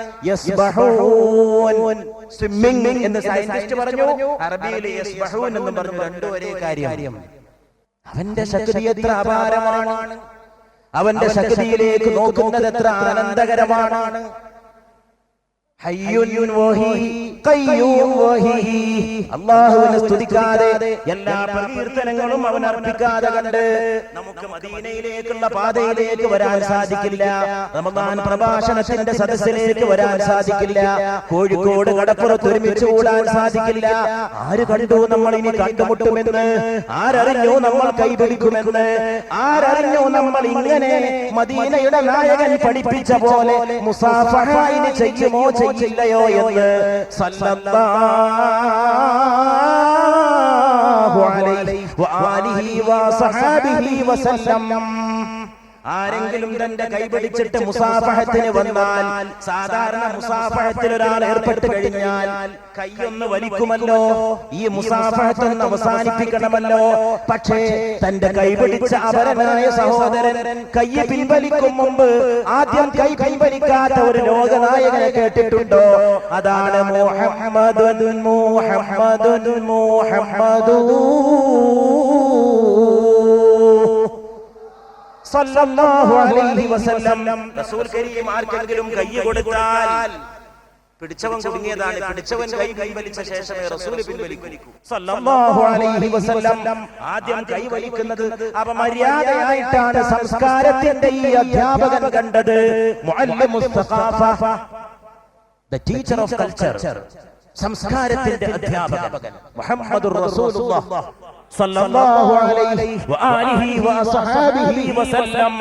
സ്വിമ്മിംഗ് എന്ന് സയന്റിസ്റ്റ് പറഞ്ഞു, അറബിയിൽ യസ്ബഹൂൻ എന്ന് പറഞ്ഞു. രണ്ടും ഒരേ കാര്യം. അവന്റെ ശക്തി എത്ര അപാരമാണ്, അവന്റെ ശക്തിയിലേക്ക് നോക്കുന്നത് എത്ര ആനന്ദകരമാണ്. അല്ലാഹുവിനെ സ്തുതിക്കാതെ, എല്ലാ പ്രകീർത്തനങ്ങളും അവൻ അർപ്പിക്കാതെ കണ്ട് നമുക്ക് മദീനയിലേക്കുള്ള പാതയിലേക്ക് വരാൻ സാധിക്കില്ല. റമദാൻ പ്രഭാഷണത്തിന്റെ സദസ്സിലേക്ക് വരാൻ സാധിക്കില്ല. കോഴിക്കോട് കടപ്പുറത്ത് ഒരുമിച്ച് കൂടാൻ സാധിക്കില്ല. ആര് കണ്ടു നമ്മൾ ഇനി കണ്ടുമുട്ടുമെന്ന്? ആരറിഞ്ഞു നമ്മൾ കൈപിടിക്കുമെന്ന്? ആരറിഞ്ഞു നമ്മൾ ഇങ്ങനെ മദീനയുടെ നായകൻ പഠിപ്പിച്ച പോലെ മുസാഫഹ ചെയ്യുമോ ചെയ്യില്ലയോ എന്ന്? സല്ലല്ലാഹു അലൈഹി വആലിഹി വസഹബിഹി വസല്ലം. ആരെങ്കിലും തന്റെ കൈപിടിച്ചിട്ട് മുസാഫഹത്തിന് വന്നാൽ, സാധാരണ മുസാഫഹത്തിൽ ഒരാൾ ഏർപ്പെട്ട് കഴിഞ്ഞാൽ കൈയൊന്ന് വലിക്കുമല്ലോ, ഈ മുസാഫഹത്തൊന്ന് അവസാനിപ്പിക്കണമല്ലോ. പക്ഷേ തന്റെ കൈപിടിച്ച അപരനായ സഹോദരൻ കൈ പിൻവലിക്കും മുമ്പ് ആദ്യം കൈ പിൻവലിക്കാത്ത ഒരു ലോകനായകനെ കേട്ടിട്ടുണ്ടോ? അതാണ് മുഹമ്മദുൻ മുഹമ്മദുൻ മുഹമ്മദു സല്ലല്ലാഹു അലൈഹി വസല്ലം. റസൂൽ കരീം ആർക്കെങ്കിലും കൈ കൊടുത്താൽ പിടിച്ചവൻ കുടുങ്ങിയതാണ്. പിടിച്ചവൻ കൈ പിൻവലിച്ച ശേഷമേ റസൂൽ പിൻവലിക്കൂ. സല്ലല്ലാഹു അലൈഹി വസല്ലം ആദ്യം കൈ വലിക്കുന്നത് അപമര്യാദയായിട്ടാണ് സംസ്കാരത്തിന്റെ ഈ അധ്യാപകൻ കണ്ടത്. മുഅല്ലിമുസ് സഖാഫ, ദ ടീച്ചർ ഓഫ് കൾച്ചർ, സംസ്കാരത്തിന്റെ അധ്യാപകൻ മുഹമ്മദുർ റസൂലുള്ളാഹ് സല്ലല്ലാഹു അലൈഹി വആലിഹി വസഹബിഹി വസല്ലം.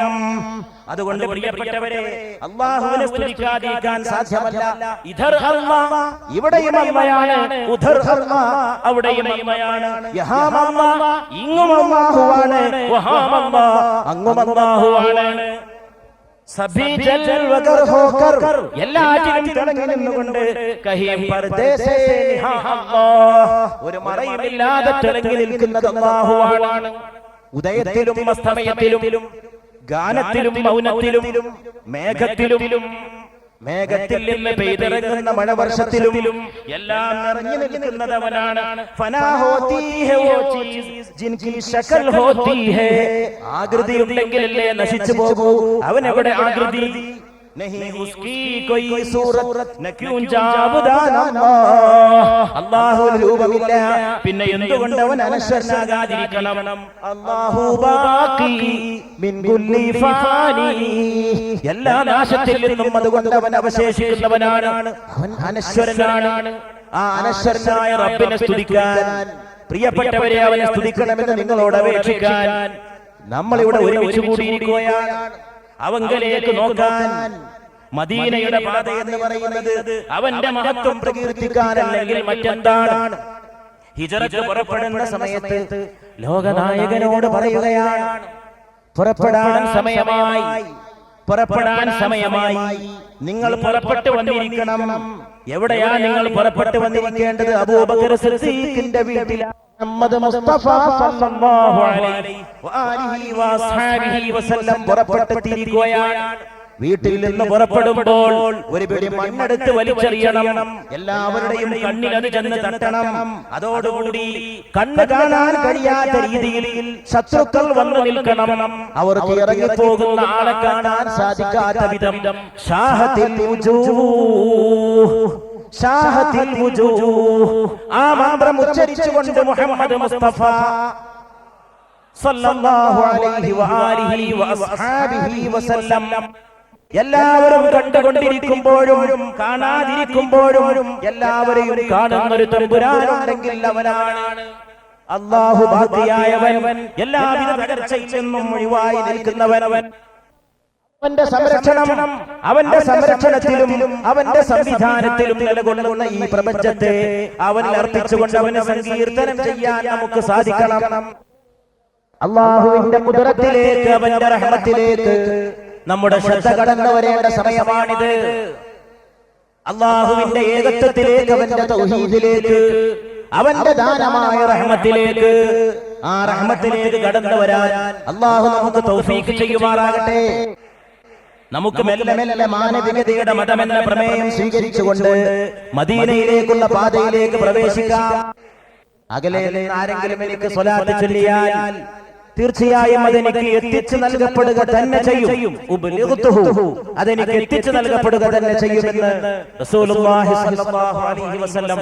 അതുകൊണ്ട് പ്രിയപ്പെട്ടവരെ, അല്ലാഹുവിനെ സ്തുതിക്കാതിരിക്കാൻ സാധ്യമല്ല. ഇധർ അല്ലാഹ്, ഇവിടെയും അല്ലാഹയാണ്. ഉധർ അല്ലാഹ്, അവിടെയും അല്ലാഹയാണ്. യഹാം അല്ലാഹ്, ഇങ്ങും അല്ലാഹുവാണ്. വഹാം അല്ലാഹ്, അങ്ങും അല്ലാഹുവാണ്. സഭി ജൽ വഗർ ഹോകർ, എല്ലാറ്റിലും തിളങ്ങി നിന്നുകൊണ്ട് കഹിം പർദേശേ നിഹാ അല്ലാഹ്, ഒരു മറയുമില്ലാതെ തിളങ്ങി നിൽക്കുന്നത് അല്ലാഹുവാണ്. ഉദയത്തിലും അസ്തമയത്തിലും, ഗാനത്തിലും മൗനത്തിലും, മേഘത്തിലും, മേഘത്തിൽ നിന്ന് പെയ്തിറങ്ങുന്ന മഴവർഷത്തിലും എല്ലാം നിറഞ്ഞു നിൽക്കുന്നവനാണ്. ഫനാ ഹോത്തി ഹേ വോ ചീസ് ജിൻകി ശക്ൽ ഹോത്തി ഹേ, ആകൃതി ഉണ്ടെങ്കിലല്ലേ നശിച്ചു പോകൂ. അവനെവിടെ ആകൃതി? नहीं उसकी कोई सूरत न क्यों जाबदान अल्लाह, അല്ലാഹു രൂപമില്ല, പിന്നെ എന്തുകൊണ്ട് അവൻ അനശ്വരനാകാതിരിക്കണം? അല്ലാഹു ബാഖി മിൻ കുല്ലി ഫാനി, എല്ലാ നാശത്തിൽ നിന്നും അതുകൊണ്ട് അവൻ അവശേഷിക്കുന്നവനാണ്. അവൻ അനശ്വരനാണ്. ആ അനശ്വരനായ റബ്ബിനെ സ്തുതിക്കാൻ, പ്രിയപ്പെട്ടവരെ, അവനെ സ്തുതിക്കണമെന്ന് നിങ്ങളോട് അപേക്ഷിക്കാൻ നമ്മളിവിടെ ഒരുമിച്ച് കൂടിയിരിക്കുകയാണ്. അവങ്കലേക്ക് നോക്കാൻ. മദീനയുടെ പാത എന്ന് പറയുന്നത് അവന്റെ മഹത്വം പ്രകീർത്തിക്കാനല്ലെങ്കിൽ മറ്റെന്താണ്? ഹിജ്റത്ത് പുറപ്പെടുന്ന സമയത്ത് ലോകനായകനോട് പറയുകയാണ്, പുറപ്പെടാൻ സമയമായി, പുറപ്പെടാൻ സമയമായി, നിങ്ങൾ പുറപ്പെട്ടു വന്നിരിക്കണം. എവിടെയാ നിങ്ങൾ പുറപ്പെട്ടു വന്നിരിക്കേണ്ടത്? അബൂബക്കർ സിദ്ദീഖിന്റെ വീട്ടിലാണ്. മുഹമ്മദ് മുസ്തഫ സല്ലല്ലാഹു അലൈഹി വആലിഹി വസഹബിഹി വസല്ലം പുറപ്പെട്ടിരിക്കുകയാണ്. വീട്ടിൽ നിന്ന് പുറപ്പെടുമ്പോൾ ഒരു പിടി മണ്ണെടുത്ത് വലിച്ചെറിയണം. എല്ലാവരുടെയും കണ്ണിൽ അത് ചെന്ന് തട്ടണം. അതോടുകൂടി കണ്ണ് കാണാൻ കഴിയാത്ത രീതിയിൽ ശത്രുക്കൾ വന്നു നിൽക്കണം. അവർക്ക് ഇറങ്ങിപ്പോകുന്ന ആളെ കാണാൻ സാധിക്കാത്ത വിധം ഷാഹത്തിൽ ഷാഹത്തിൽ ആ മന്ത്രം ഉച്ചരിച്ചുകൊണ്ട് മുഹമ്മദ് മുസ്തഫ സല്ലല്ലാഹു അലൈഹി വആലിഹി വഅസ്ഹാബിഹി വസല്ലം എല്ലാവരും കണ്ടുകൊണ്ടിരിക്കുമ്പോഴും കാണാതിരിക്കുമ്പോഴും എല്ലാവരെയും കാണുന്ന ഒരു തമ്പുരാനുണ്ടെങ്കിൽ അവനാണ് അല്ലാഹു. ബാക്കിയായവൻ, എല്ലാവിധ തകർച്ചയിൽ നിന്നും ഒഴിവായി നിൽക്കുന്നവൻ. അവന്റെ സംരക്ഷണം, അവന്റെ സംരക്ഷണത്തിലും അവന്റെ സംവിധാനത്തിലും നിലകൊള്ളുന്ന ഈ പ്രപഞ്ചത്തെ അവനിൽ അർപ്പിച്ചുകൊണ്ട് അവനെ സങ്കീർത്തനം ചെയ്യാൻ നമുക്ക് സാധിക്കണം. അല്ലാഹുവിന്റെ ഖുദ്റത്തിലേക്ക്, അവന്റെ റഹ്മത്തിലേക്ക് നമ്മുടെ ശ്രദ്ധ കടന്നു വരേണ്ട സമയമാണിത്. അല്ലാഹുവിന്റെ ഏകത്വത്തിലേക്ക്, അവന്റെ തൗഹീദിലേക്ക്, അവന്റെ ദാനമായ റഹ്മത്തിലേക്ക്, ആ റഹ്മത്തിലേക്ക് കടന്നു വരാൻ അല്ലാഹു നമുക്ക് തൗഫീഖ് ചെയ്യുമാറാകട്ടെ. നമുക്ക് മെല്ലെ മെല്ലെ മാനവികതയുടെ മതമെന്ന പ്രമേയം സ്വീകരിച്ചുകൊണ്ട് മദീനയിലേക്കുള്ള പാതയിലേക്ക് പ്രവേശിക്കാം. അകലെ ആരെങ്കിലും എനിക്ക് സ്വലാത്ത് ചൊല്ലിയാൽ തീർച്ചയായും അതെനിക്ക് എത്തിച്ചു നൽകപ്പെടുക തന്നെ ചെയ്യും. അതെനിക്ക് എത്തിച്ചു നൽകപ്പെടുക തന്നെ ചെയ്യുമെന്ന് റസൂലുള്ളാഹി സ്വല്ലല്ലാഹു അലൈഹി വസല്ലം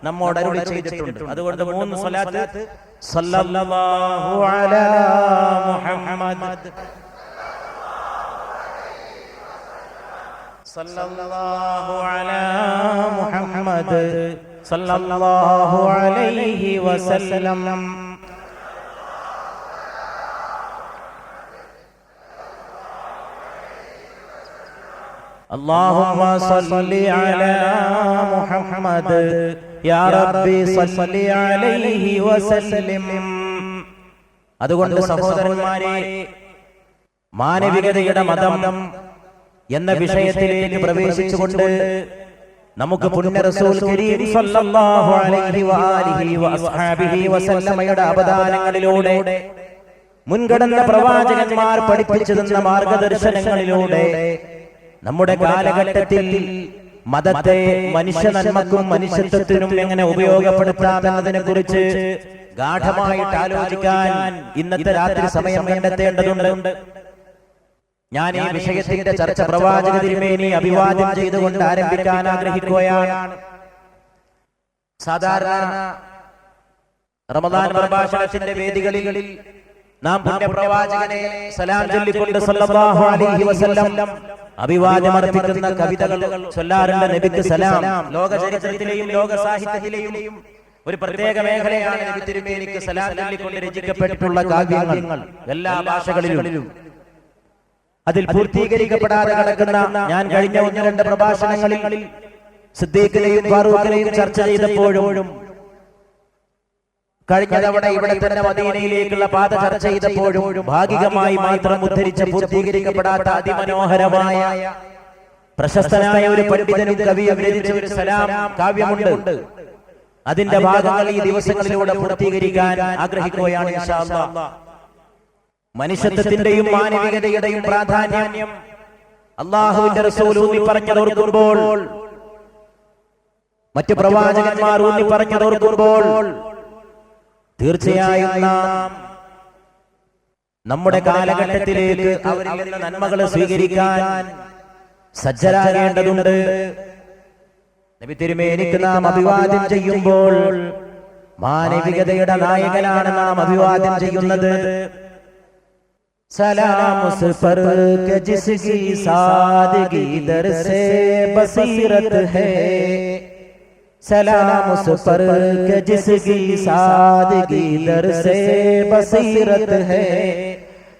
നമ്മോട് അരുളി ചെയ്തിട്ടുണ്ട്. അതുകൊണ്ട് 3 സ്വലാത്ത് സല്ലല്ലാഹു അലാ മുഹമ്മദ്, സല്ലല്ലാഹു അലാ മുഹമ്മദ്, സല്ലല്ലാഹു അലൈഹി വസല്ലം. اللهم صل على محمد يا ربي صل عليه وسلم. അതുകൊണ്ട് സഹോദരന്മാരെ, മാനവികതയുടെ മതം എന്ന വിഷയത്തിലേക്ക് പ്രവേശിച്ചുകൊണ്ട് നമുക്ക് പുണ്യ റസൂൽ കരീം സല്ലല്ലാഹു അലൈഹി വആലിഹി വഅസ്ഹാബിഹി വസല്ലമയുടെ അവദാനങ്ങളിലൂടെ, മുൻകടന്ന പ്രവാചകന്മാർ പഠിപ്പിച്ചു തന്ന മാർഗദർശനങ്ങളിലൂടെ നമ്മുടെ കാലഘട്ടത്തിൽ മതത്തെ മനുഷ്യ നന്മക്കും മനുഷ്യത്വത്തിനും എങ്ങനെ ഉപയോഗപ്പെടുത്താമെന്നതിനെ കുറിച്ച് ഗാഢമായിട്ട് ആലോചിക്കാൻ ഇന്നത്തെ രാത്രി സമയം കണ്ടെത്തേണ്ടതുണ്ട്. ഞാൻ ഈ വിഷയത്തിന്റെ ചർച്ച പ്രവാചക തിരുമേനി അഭിവാദ്യം ചെയ്തുകൊണ്ട് ആരംഭിക്കാൻ ആഗ്രഹിക്കുകയാണ്. സാധാരണ റമദാൻ പ്രഭാഷണത്തിന്റെ വേദികളിൽ നാം പുണ്യപ്രവാചകനെ സലാം ചൊല്ലിക്കൊണ്ട് സല്ലല്ലാഹു അലൈഹി വസല്ലം അഭിവാദ്യം അർപ്പിക്കുന്ന കവിതകൾ ചൊല്ലാറുണ്ട്. നബിക്ക് സലാം ലോക ചരിത്രത്തിലെയും ലോക സാഹിത്യത്തിലെയും ഒരു പ്രത്യേക മേഖലയാണ് നബി തിരുമേനിക്ക് സലാം ചൊല്ലിക്കൊണ്ട് രചിക്കപ്പെട്ടിട്ടുള്ള കാവ്യങ്ങൾ എല്ലാ ഭാഷകളിലും. അതിൽ പൂർത്തീകരിക്കപ്പെടാതെ കിടക്കുന്ന, ഞാൻ കഴിഞ്ഞ 1-2 പ്രഭാഷണങ്ങളിൽ സിദ്ദീഖിനെയും ഫാറൂഖിനെയും ചർച്ച ചെയ്തപ്പോഴും, കഴിഞ്ഞ തവണ ഇവിടെ തന്നെ മദീനയിലേക്കുള്ള പാത ചർച്ച ചെയ്തപ്പോഴും ഭാഗികമായി മാത്രം ഉദ്ധരിച്ച പൂർത്തീകരിക്കപ്പെടാത്ത അതിമനോഹരമായ പ്രശസ്തനായ ഒരു പണ്ഡിതനും കവിയും രചിച്ച ഒരു സലാം കാവ്യമുണ്ട്. അതിന്റെ ഭാഗങ്ങൾ ഈ ദിവസങ്ങളിലൂടെ പൂർത്തീകരിക്കാൻ ആഗ്രഹിക്കുകയാണ് ഇൻഷാ അല്ലാഹ്. മനുഷ്യത്വത്തിന്റെയും മാനവികതയുടെയും പ്രാധാന്യം അല്ലാഹുവിന്റെ റസൂൽ ഊന്നി പറഞ്ഞതോർക്കുമ്പോൾ, മറ്റു പ്രവാചകന്മാർ ഊന്നി പറഞ്ഞതോർക്കുമ്പോൾ, തീർച്ചയായും നാം നമ്മുടെ കാലഘട്ടത്തിലേക്ക് അവരിൽ നിന്ന് നന്മകൾ സ്വീകരിക്കാൻ സജ്ജരാകേണ്ടതുണ്ട്. നബി തിരുമേനിക്ക് നാം അഭിവാദ്യം ചെയ്യുമ്പോൾ മാനവികതയുടെ നായകനാണ് നാം അഭിവാദ്യം ചെയ്യുന്നത്. സലാം ഉസ് पर के जिसकी सादगी दर से बसीरत है, सलाम उस पर के जिसकी सादगी दर से बसीरत है,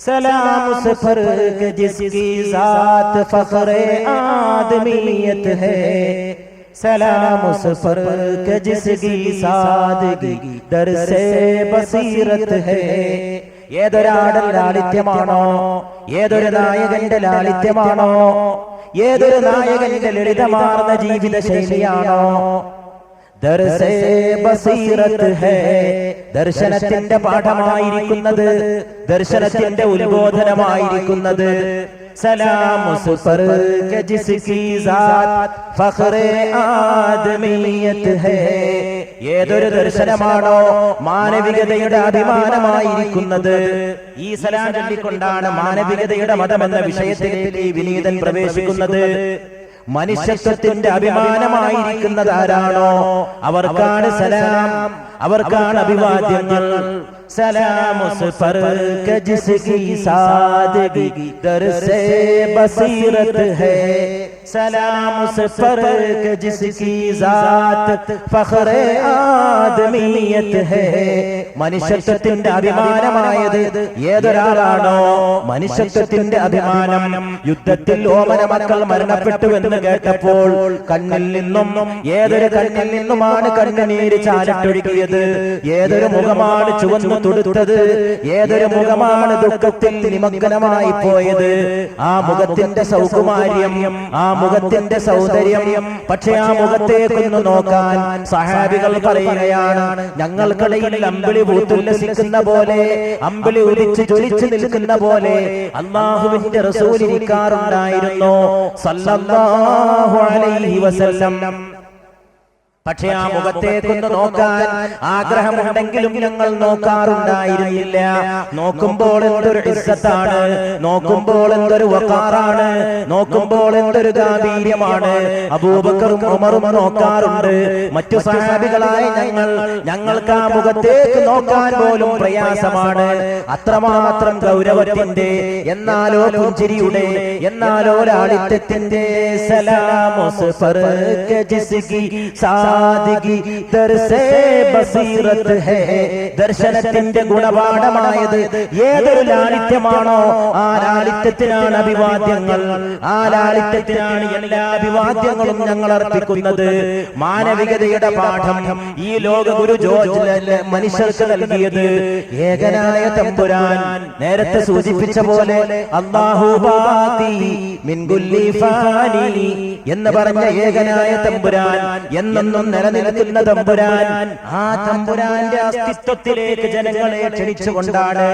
सलाम उस पर के जिसकी ज़ात फ़ख्रे आदमियत है, सलाम उस पर के जिसकी सादगी दर से बसीरत है. ഏതൊരാടൽ ലാളിത്യമാണോ, ഏതൊരു നായകന്റെ ലാളിത്യമാണോ, ഏതൊരു നായകന്റെ ലളിതമാർന്ന ജീവിത ശൈലിയാണോ, ദർസേ ബസീറത്ത് ഹേ, ദർശനത്തിന്റെ പാഠമായിരിക്കുന്നത്, ദർശനത്തിന്റെ ഉത്ബോധനമായിരിക്കുന്നത്. സലാം ഉസ് पर के जिसकी ज़ात फ़ख्रे आदमियत है, ഏതൊരു ദർശനമാണോ മാനവികതയുടെ അഭിമാനമായിരിക്കുന്നത്. ഈ സലാം ചൊല്ലിക്കൊണ്ടാണ് മാനവികതയുടെ മതമെന്ന വിഷയത്തിലേക്ക് ഈ വിനീതൻ പ്രവേശിക്കുന്നത്. മനുഷ്യത്വത്തിന്റെ അഭിമാനമായിരിക്കുന്നത് ആരാണോ അവർക്കാണ് സലാം, അവർക്കാണ് അഭിവാദ്യങ്ങൾ. സലാം ഉസ് पर के जिसकी सादगी दर से बसीरत है, सलाम उस पर के जिसकी ज़ात फ़ख्रे आदमियत है. മനുഷ്യത്വത്തിന്റെ അഭിമാനമായത് ഏതൊരാളാണോ, മനുഷ്യത്വത്തിന്റെ അഭിമാനം. യുദ്ധത്തിൽ ഓമന മക്കൾ മരണപ്പെട്ടുവെന്ന് കേട്ടപ്പോൾ കണ്ണിൽ നിന്നും, ഏതൊരു കണ്ണിൽ നിന്നുമാണ് കണ്ണുനീര് ചാലിട്ടൊഴുകിയത്, ഏതൊരു മുഖമാണ് ചുവന്നു തൊടുത്തത്, ഏതൊരു മുഖമാണ് ദുഃഖത്തിൽ നിമഗ്നമായി പോയത്. ആ മുഖത്തിന്റെ സൗകുമാര്യം, ആ മുഖത്തിന്റെ സൗന്ദര്യം. പക്ഷെ ആ മുഖത്തേക്കൊന്ന് നോക്കാൻ സഹാബികൾ പറയുകയാണ്, ഞങ്ങൾക്കിടയിൽ അമ്പിളി പൂത്തുല്ലസിക്കുന്ന പോലെ, അമ്പിളി ഉദിച്ച് ജ്വലിച്ചു നിൽക്കുന്ന പോലെ അല്ലാഹുവിന്റെ റസൂൽ ഇരിക്കാറുണ്ടായിരുന്നു സല്ലല്ലാഹു അലൈഹി വസല്ലം. പക്ഷെ ആ മുഖത്തേക്കൊന്ന് നോക്കാൻ ആഗ്രഹമുണ്ടെങ്കിലും ഞങ്ങൾ നോക്കാറുണ്ടായിരുന്നില്ല. നോക്കുമ്പോൾ എന്തൊരു ഇസ്സത്താണ്, നോക്കുമ്പോൾ എന്തൊരു വഖാറാണ്, നോക്കുമ്പോൾ എന്തൊരു ഗാംഭീര്യമാണ്. അബൂബക്കറും ഉമറും നോക്കാറുണ്ട്. മറ്റു സഹാബികളായ ഞങ്ങൾക്ക് ആ മുഖത്തേക്ക് നോക്കാൻ പോലും പ്രയാസമാണ്. അത്രമാത്രം ഗൗരവത്തിന്റെ, എന്നാലോ പുഞ്ചിരിയുടെ, എന്നാലോ ലാളിത്യത്തിന്റെ. സലാം ഉസ് पर के जिसकी സാദിഗി ദർസേ ബസീറത്ത് ഹേ, ദർശനത്തിന്റെ ഗുണപാഠമായത് ഏതൊരു ലാളിത്യമാണോ ആ ലാളിത്യത്തിനാണ് അഭിവാദ്യങ്ങൾ. ആ ലാളിത്യത്തിനാണ് എല്ലാ അഭിവാദ്യങ്ങളും ഞങ്ങൾ അർപ്പിക്കുന്നത്. മാനവികതയുടെ പാഠം ഈ ലോക ഗുരു ജോർജ് മനുഷ്യർക്ക് നൽകിയത് ഏകനായ തമ്പുരാൻ നേരത്തെ സൂചിപ്പിച്ച പോലെ അല്ലാഹു ബാഖി മിൻ കുല്ലി ഫാനി എന്ന് പറഞ്ഞ ഏകനായ തമ്പുരാൻ, എന്നെന്നും നിലനിൽക്കുന്ന തമ്പുരാൻ. ആ തമ്പുരാന്റെ അസ്തിത്വത്തിലേക്ക് ജനങ്ങളെ ക്ഷണിച്ചുകൊണ്ടാണ്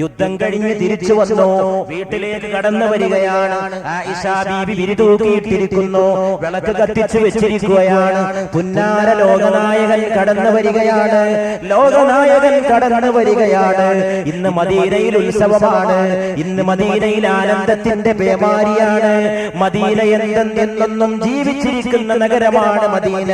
യുദ്ധം കഴിഞ്ഞ് തിരിച്ചു വന്നു വീട്ടിലേക്ക് കടന്നു വരികയാണ്. ആയിഷ ബീബി വിരിതൂക്കിയിട്ടിരിക്കുന്നു, വിളക്ക് കത്തിച്ചു വെച്ചിരിക്കുകയാണ്. പുന്നാര ലോകനായകൻ കടന്നു വരികയാണ്, ലോകനായകൻ കടന്നു വരികയാണ്. ഇന്ന് മദീനയിൽ ഉത്സവമാണ്, ഇന്ന് മദീനയിൽ ആനന്ദത്തിന്റെ പേമാരിയാണ്. മദീന എന്തെന്നും ജീവിച്ചിരിക്കുന്ന നഗരമാണ് മദീന.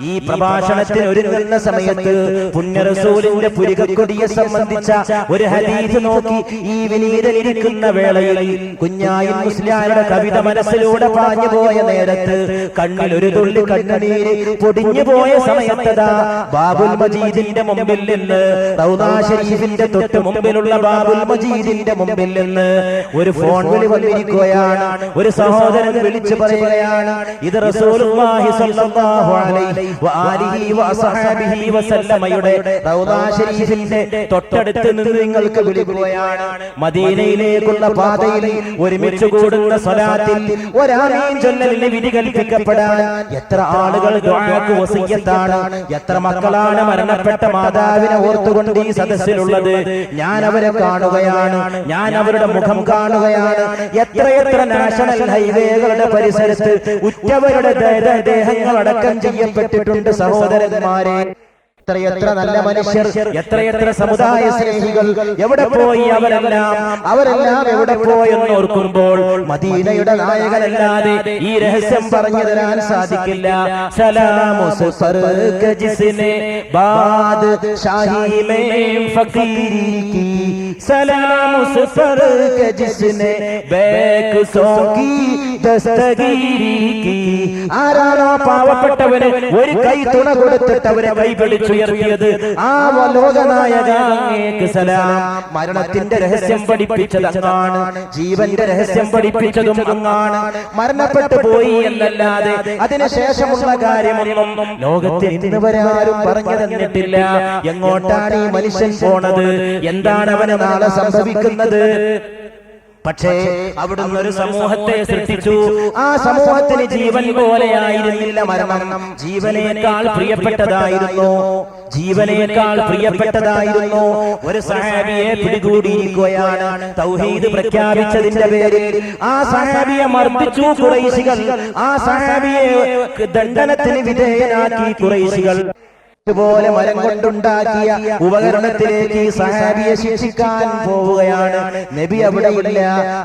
ഈ പ്രഭാഷണത്തിന് ഒരുങ്ങുന്ന സമയത്ത് പുണ്യ റസൂലിന്റെ പുരികക്കൊടിയെ സംബന്ധിച്ച ഒരു ഹദീസ് ഹദീസ് നോക്കി ഈ വിനീതനിരിക്കുന്ന വേളയിൽ കുഞ്ഞായി മുസ്ലിയാരുടെ കവിത മനസ്സിലൂടെ പാഞ്ഞു പോയ നേരത്ത് കണ്ണിൽ ഒരു തുള്ളി കണ്ണുനീര് പൊടിഞ്ഞു പോയ സമയത്തതാ ബാബുൽ മജീദിന്റെ മുമ്പിൽ നിന്ന് റൗദാ ഷരീഫിന്റെ തൊട്ട് മുമ്പിലുള്ള ബാബുൽ മജീദിന്റെ മുമ്പിൽ നിന്ന് ഒരു ഫോൺ വിളി വന്നിരിക്കുകയാണ്. ഒരു സഹോദരൻ വിളിച്ചു പറയുകയാണ്, ഇത് റസൂലുള്ളാഹി സ്വല്ലല്ലാഹു അലൈഹി വആലിഹി വസഹബിഹി വസല്ലമയുടെ റൗദാ ഷരീഫിന്റെ തൊട്ടടുത്ത് നിന്ന് നിങ്ങൾക്ക് വിളിക്കുകയാണ്. മദീനയിലേക്കുള്ള പാതയിൽ ഒരുമിച്ച് കൂടുന്ന സ്വലാത്തിൽ ഒരാമീൻ ചൊല്ലലിന് വിധി കൽപ്പിക്കപ്പെടാൻ എത്ര ആളുകൾ ദുആക്ക് വസിയ്യത്താണ്, എത്ര മക്കളാണ് മരണപ്പെട്ട മാതാവിനെ ഓർത്തുകൊണ്ട് ഈ സദസ്സിലുള്ളത്. ഞാൻ അവരെ കാണുകയാണ്, ഞാൻ അവരുടെ മുഖം കാണുകയാണ്. എത്രയെത്ര നാഷണൽ ഹൈവേകളുടെ പരിസരത്ത് ഉറ്റവരുടെ ദേഹങ്ങൾ അടക്കം ചെയ്യപ്പെട്ടിട്ടുണ്ട് സഹോദരന്മാരെ. എത്രയെത്ര നല്ല മനുഷ്യർ, എത്രയെത്ര സമുദായ സ്നേഹികൾ എവിടെ പോയി? അവരെല്ലാം എവിടെ പോയെന്ന് ഓർക്കുമ്പോൾ മദീനയുടെ നായകനല്ലാതെ ഈ രഹസ്യം പറഞ്ഞു തരാൻ സാധിക്കില്ല. സലാമു സഫർ കെ ജിസ്നെ ബാദ് ഷാഹി മേ ഫഖീരി കി, സലാമു സഫർ കെ ജിസ്നെ ബേക് സോക്കി ദസ്തഗീരി കി. ആരാണോ പാവപ്പെട്ടവന് ഒരു കൈ തുണ കൊടുത്തിട്ട് അവരെ കൈ പിടിച്ചു ഉയർത്തിയത്? ആ ലോകനായകനേക്ക് സലാം. മരണത്തിന്റെ രഹസ്യം പഠിപ്പിച്ചത് അങ്ങാണ്, ജീവന്റെ രഹസ്യം പഠിപ്പിച്ചതും അങ്ങാണ്. മരണപ്പെട്ടു പോയി എന്നല്ലാതെ അതിനുശേഷമുള്ള കാര്യമൊന്നും ലോകത്തിൽ ഇന്ന് വരെ ആരും പറഞ്ഞു തന്നിട്ടില്ല. എങ്ങോട്ടാണ് ഈ മനുഷ്യൻ പോണത്? എന്താണ് അവന് നാളെ സംഭവിക്കുന്നത്? പക്ഷേ അവിടുന്ന് ഒരു സമൂഹത്തെ സൃഷ്ടിച്ചു. ആ സമൂഹത്തിന് ജീവൻ പോലെയായിരുന്നില്ല മരണം. ജീവനേക്കാൾ പ്രിയപ്പെട്ടതായിരുന്നു, ജീവനേക്കാൾ പ്രിയപ്പെട്ടതായിരുന്നു. ഒരു സഹാബിയെ പിടികൂടിയിരിക്കുകയാണ് തൗഹീദ് പ്രഖ്യാപിച്ചതിന്റെ പേരിൽ. ആ സഹാബിയെ മർദ്ദിച്ചു ഖുറൈശികൾ. ആ സഹാബിയെ ദണ്ഡനത്തിന് വിധേയനാക്കി ഖുറൈശികൾ. പോലെ മരം കൊണ്ടുണ്ടാക്കിയ ഉപകരണത്തിലേക്ക് ഈ സഹാബിയെ ശിക്ഷിക്കാൻ പോവുകയാണ്. നബി അവിടെയില്ല,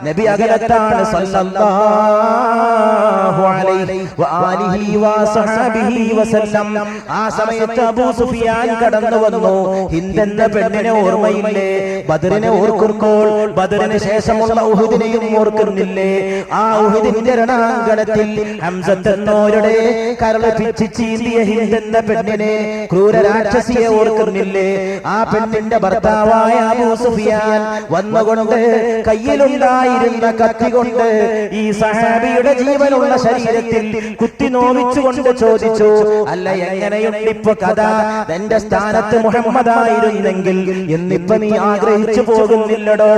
നബി അകലത്താണ് സല്ലല്ലാഹു അലൈഹി വആലിഹി വസഹബിഹി വസല്ലം. ആ സമയത്ത് അബൂ സുഫിയാൻ കടന്നു വന്നു. ഹിന്ദ് എന്ന പെണ്ണിനെ ഓർമ്മയില്ലേ? ബദറിനെ ഓർക്കുമ്പോൾ ബദറിന് ശേഷമുള്ള ഉഹുദിനെയും ഓർക്കുന്നില്ലേ? ആ ഉഹുദിന്റെ രണാങ്കണത്തിൽ ഹംസത്ത് എന്നോരുടെ കരള് പിച്ചി ചീന്തിയ ഹിന്ദ് എന്ന പെണ്ണിനെ, ക്രൂര രാക്ഷസിയെ ഓർക്കുന്നില്ലേ? ആ പെണ്ണിന്റെ ഭർത്താവായ അബൂ സുഫിയാൻ വന്നുകൊണ്ട് കയ്യിലുണ്ടായിരുന്ന കത്തി കൊണ്ട് ഈ സഹാബിയുടെ ജീവനുള്ള ശരീരത്തിൽ കുത്തി നോവിച്ചുകൊണ്ട് ചോദിച്ചു, അല്ല എങ്ങനെയുണ്ട് ഇപ്പൊ കഥ? എന്റെ സ്ഥാനത്ത് മുഹമ്മദായിരുന്നെങ്കിൽ എന്നിപ്പോ നീ ആഗ്രഹിച്ചു പോകുന്നില്ലടോ?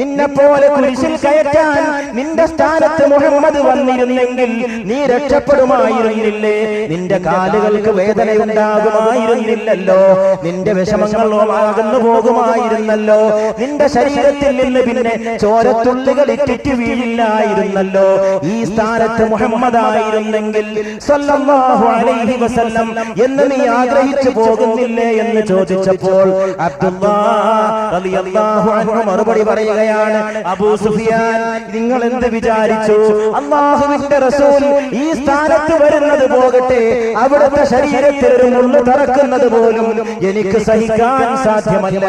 നിന്നെ പോലെ കുരിശിൽ കയറ്റാൻ നിന്റെ സ്ഥാനത്ത് മുഹമ്മദ് വന്നിരുന്നെങ്കിൽ നീ രക്ഷപ്പെടുമായിരുന്നില്ലേ? നിന്റെ കാലുകൾക്ക് വേദനയുണ്ടാകുമായിരുന്നില്ലല്ലോ, നിന്റെ വിഷമങ്ങളോ അകന്നു പോകുമായിരുന്നല്ലോ, നിന്റെ ശരീരത്തിൽ നിന്ന് പിന്നെ ചോരത്തുള്ളികൾ ഇറ്റിറ്റ് വീഴില്ലായിരുന്നല്ലോ. ഈ സ്ഥാനത്ത് മുഹമ്മദായിരുന്നെങ്കിൽ സല്ലല്ലാഹു അലൈഹി വസല്ലം എന്ന് നീ ആഗ്രഹിച്ചു പോകുന്നില്ലേ എന്ന് ചോദിച്ചപ്പോൾ അബ്ദുല്ലാഹ് റളിയല്ലാഹു അൻഹു മറുപടി പറയുകയാണ്, അബൂ സുഫിയാൻ നിങ്ങൾ എന്ത് വിചാരിച്ചു? അല്ലാഹുവിന്റെ റസൂൽ ഈ സ്ഥാനത്ത് വരുന്നത് പോകട്ടെ, അവിടുത്തെ ശരീരത്തിൽ ഒരു മുള്ളു തറക്കുന്നത് പോലും എനിക്ക് സഹിക്കാൻ സാധ്യമല്ല.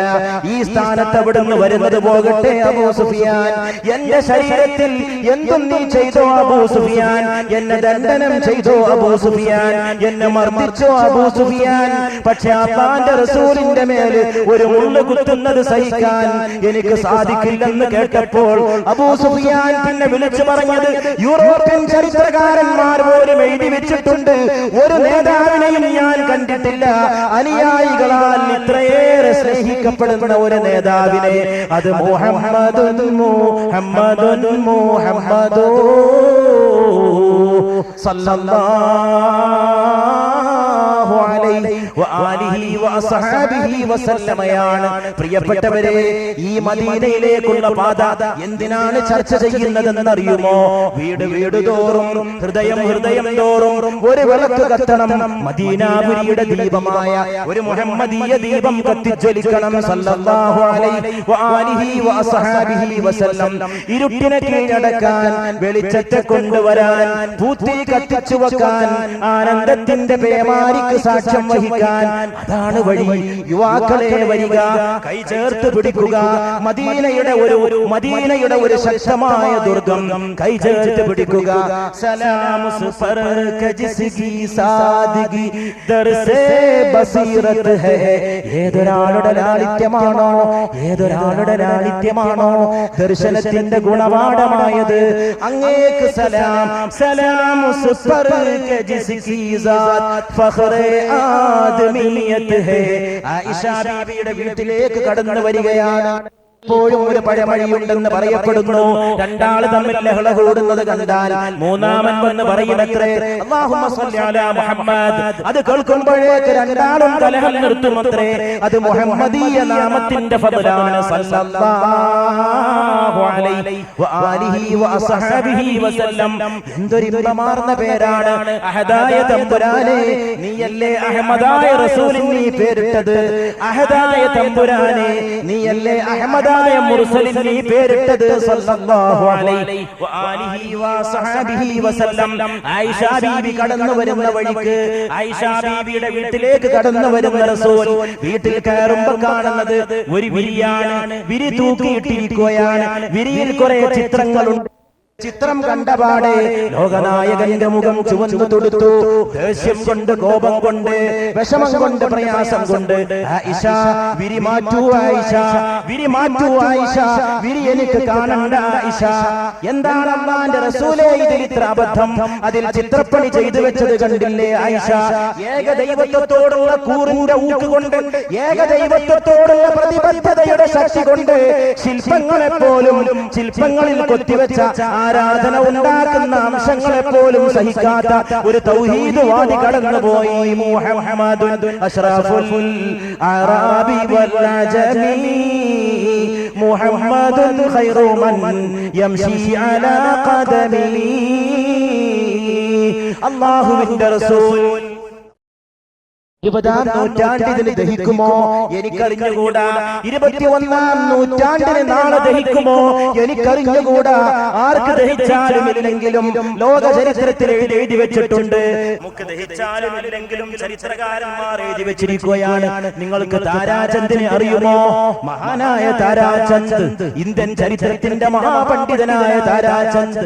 ഈ സ്ഥാനത്ത് അവിടുന്ന് വരുന്നത് പോകട്ടെ അബൂ സുഫിയാൻ, എന്റെ ശരീരത്തിൽ എന്തും നീ ചെയ്തോ അബൂ സുഫിയാൻ, എന്നെ ദണ്ഡനം ചെയ്തോ അബൂ സുഫിയാൻ, എന്നെ മർദ്ദിച്ചോ അബൂ സുഫിയാൻ, പക്ഷെ അല്ലാഹുവിന്റെ റസൂലിന്റെ മേൽ ഒരു മുള്ളു കുത്തുന്നത് സഹിക്കാൻ എനിക്ക് സാധിക്കില്ലെന്ന് കേട്ടപ്പോൾ അബൂ സുഫിയാൻ പിന്നെ വിളിച്ചു പറഞ്ഞത്, യൂറോപ്യൻ ചരിത്രകാരന്മാർ പോലും എഴുതി വെച്ചിട്ടുണ്ട്, ഒരു നേതാവിനെയും ഞാൻ കണ്ടിട്ടില്ല അനുയായികളാൽ ഇത്രയേറെ സ്നേഹിക്കപ്പെടുന്ന ഒരു നേതാവിനെ. അത് മുഹമ്മദുൻ മുഹമ്മദുൻ മുഹമ്മദു സല്ലല്ലാഹു അലൈഹി വആലിഹി വസഹബിഹി വസല്ലമയാണ്. പ്രിയപ്പെട്ടവരെ, ഈ മദീനയിലേക്കുള്ള പാത എന്തിനാണ് ചർച്ച ചെയ്യുന്നതെന്നറിയുമോ? വീട് വീട് തോറും ഹൃദയം തോറും ഒരു വിളക്ക് കത്തണം. മദീനാപുരിയുടെ ദീപമായ ഒരു മുഹമ്മദീയ ദീപം കത്തിജ്വലിക്കണം. സല്ലല്ലാഹു അലൈഹി വആലിഹി വസഹബിഹി വസല്ലം. ഇരുട്ടിനെ കീഴടക്കാൻ, വെളിച്ചത്തെ കൊണ്ടുവരാൻ, പൂത്തി കത്തിച്ചു വെക്കാൻ, ആനന്ദത്തിന്റെ പേമാരിക്ക് സാക്ഷ്യം വഹിക്കാൻ, അതാണ് വഴി. യുവാക്കളെ വരിക, കൈ ചേർത്ത് പിടിക്കുക. മദീനയുടെ ഒരു ശക്തമായ ദുർഗം കൈ ചേർത്ത് പിടിക്കുക. സലാം സുഫർ കജിസ്കി സാദിഗി ദർസേ ബസീറത്ത് ഹൈ. ഏതൊരാളുടെ ലാളിത്യമാണോ ദർശനത്തിന്റെ ഗുണപാഠമായത്, അങ്ങേക്ക് സലാം. സലാം സുഫർ കജിസ്കി സാദ് ഫഖ്റേ ആദമിയത്ത് ഹൈ. ആയിഷ ബീവിയുടെ വീട്ടിലേക്ക് കടന്നു വരികയാണ്. ഇപ്പോഴും ഒരു പഴമൊഴിയുണ്ടെന്ന് പറയപ്പെടുന്നു. രണ്ടാൾ തമ്മിൽ ലഹള കൂടുന്നത് കണ്ടാൽ മൂന്നാമൻ വന്ന് പറയുമത്രേ, അല്ലാഹുമ്മ സ്വല്ലി അലാ മുഹമ്മദ്. അത് കേൾക്കുമ്പോഴേക്ക് രണ്ടാളും കലഹം നിർത്തുമത്രേ. അത് മുഹമ്മദീയ നാമത്തിന്റെ ഫദ്ലാണ്. സല്ലല്ലാഹു അലൈഹി വആലിഹി വഅസ്ഹാബിഹി വസല്ലം. എന്തൊരു ഇമ്പമാർന്ന പേരാണ്. അഹദായ തമ്പുരാനെ, നീയല്ലേ അഹമ്മദായ റസൂലിന് നീ പേരിട്ടത്. അഹദായ തമ്പുരാനെ, നീയല്ലേ അഹമ്മദായ മുർസലിന് നീ പേരിട്ടത്. സല്ലല്ലാഹു അലൈഹി വആലിഹി വസഹബിഹി വസല്ലം. ആയിഷ ബീവി കടന്നു വരുന്ന വഴിക്ക്, ആയിഷ ബീവിയുടെ വീട്ടിലേക്ക് കടന്നു വരുന്ന റസൂൽ വീട്ടിൽ കയറുമ്പോൾ കാണുന്നത് ഒരു വിരിയാണ്. വിരി തൂക്കിയിട്ടിരിക്കുകയാണ്. വിരിയിൽ കുറെ ചിത്രങ്ങളുണ്ട്. ചിത്രം കണ്ടപാടെ ലോകനായകന്റെ മുഖം ചുവന്നു തൊടുത്തു. ദേഷ്യം കൊണ്ട്, കോപം കൊണ്ട്, വിഷമം കൊണ്ട്, പ്രയാസം കൊണ്ട്, ആയിഷ വിരി മാറ്റൂ, ആയിഷ വിരി മാറ്റൂ, ആയിഷ വിരി എനിക്ക് കാണണ്ട ആയിഷ. എന്താണ് അല്ലാഹുവിന്റെ റസൂലേ ഇതിൽ ഇത്ര അബദ്ധം? അതിൽ ചിത്രപ്പണി ചെയ്തു വെച്ചത് കണ്ടില്ലേ ആയിഷ? ഏകദൈവത്വത്തോടുള്ള കൂറിന്റെ ഊക്ക് കൊണ്ട്, ഏകദൈവത്വത്തോടുള്ള പ്രതിബദ്ധതയുടെ ശക്തി കൊണ്ട് ശില്പങ്ങളിൽ കൊത്തിവെച്ച ആരാധന ഉണ്ടാക്കുന്ന അംശങ്ങളെപ്പോലും സഹിക്കാത്ത ഒരു തൗഹീദ്വാദി കടന്നുപോയി. മുഹമ്മദുൻ അഷ്റഫുൽ അറാബി വൽ അജമി, മുഹമ്മദുൻ ഖൈറു മൻ യംശി അലാ ഖദമി. അല്ലാഹുവിന്റെ റസൂൽ 20-ാം നൂറ്റാണ്ടിന് ദഹിക്കുമോ എനിക്കറിഞ്ഞുകൂടാ. 21-ാം നൂറ്റാണ്ടിന് നാളെ ദഹിക്കുമോ എനിക്കറിഞ്ഞുകൂടാ. ആർക്ക് ദഹിച്ചാലും ഇല്ലെങ്കിലും ലോക ചരിത്രത്തിൽ എഴുതി വെച്ചിട്ടുണ്ട്. നമുക്ക് ദഹിച്ചാലും ഇല്ലെങ്കിലും ചരിത്രകാരന്മാർ എഴുതി വെച്ചിരിക്കുകയാണ്. നിങ്ങൾക്ക് താരാചന്ദിനെ അറിയുമോ? മഹാനായ താരാചന്ദ്, ഇന്ത്യൻ ചരിത്രത്തിന്റെ മഹാപണ്ഡിതനായ താരാചന്ദ്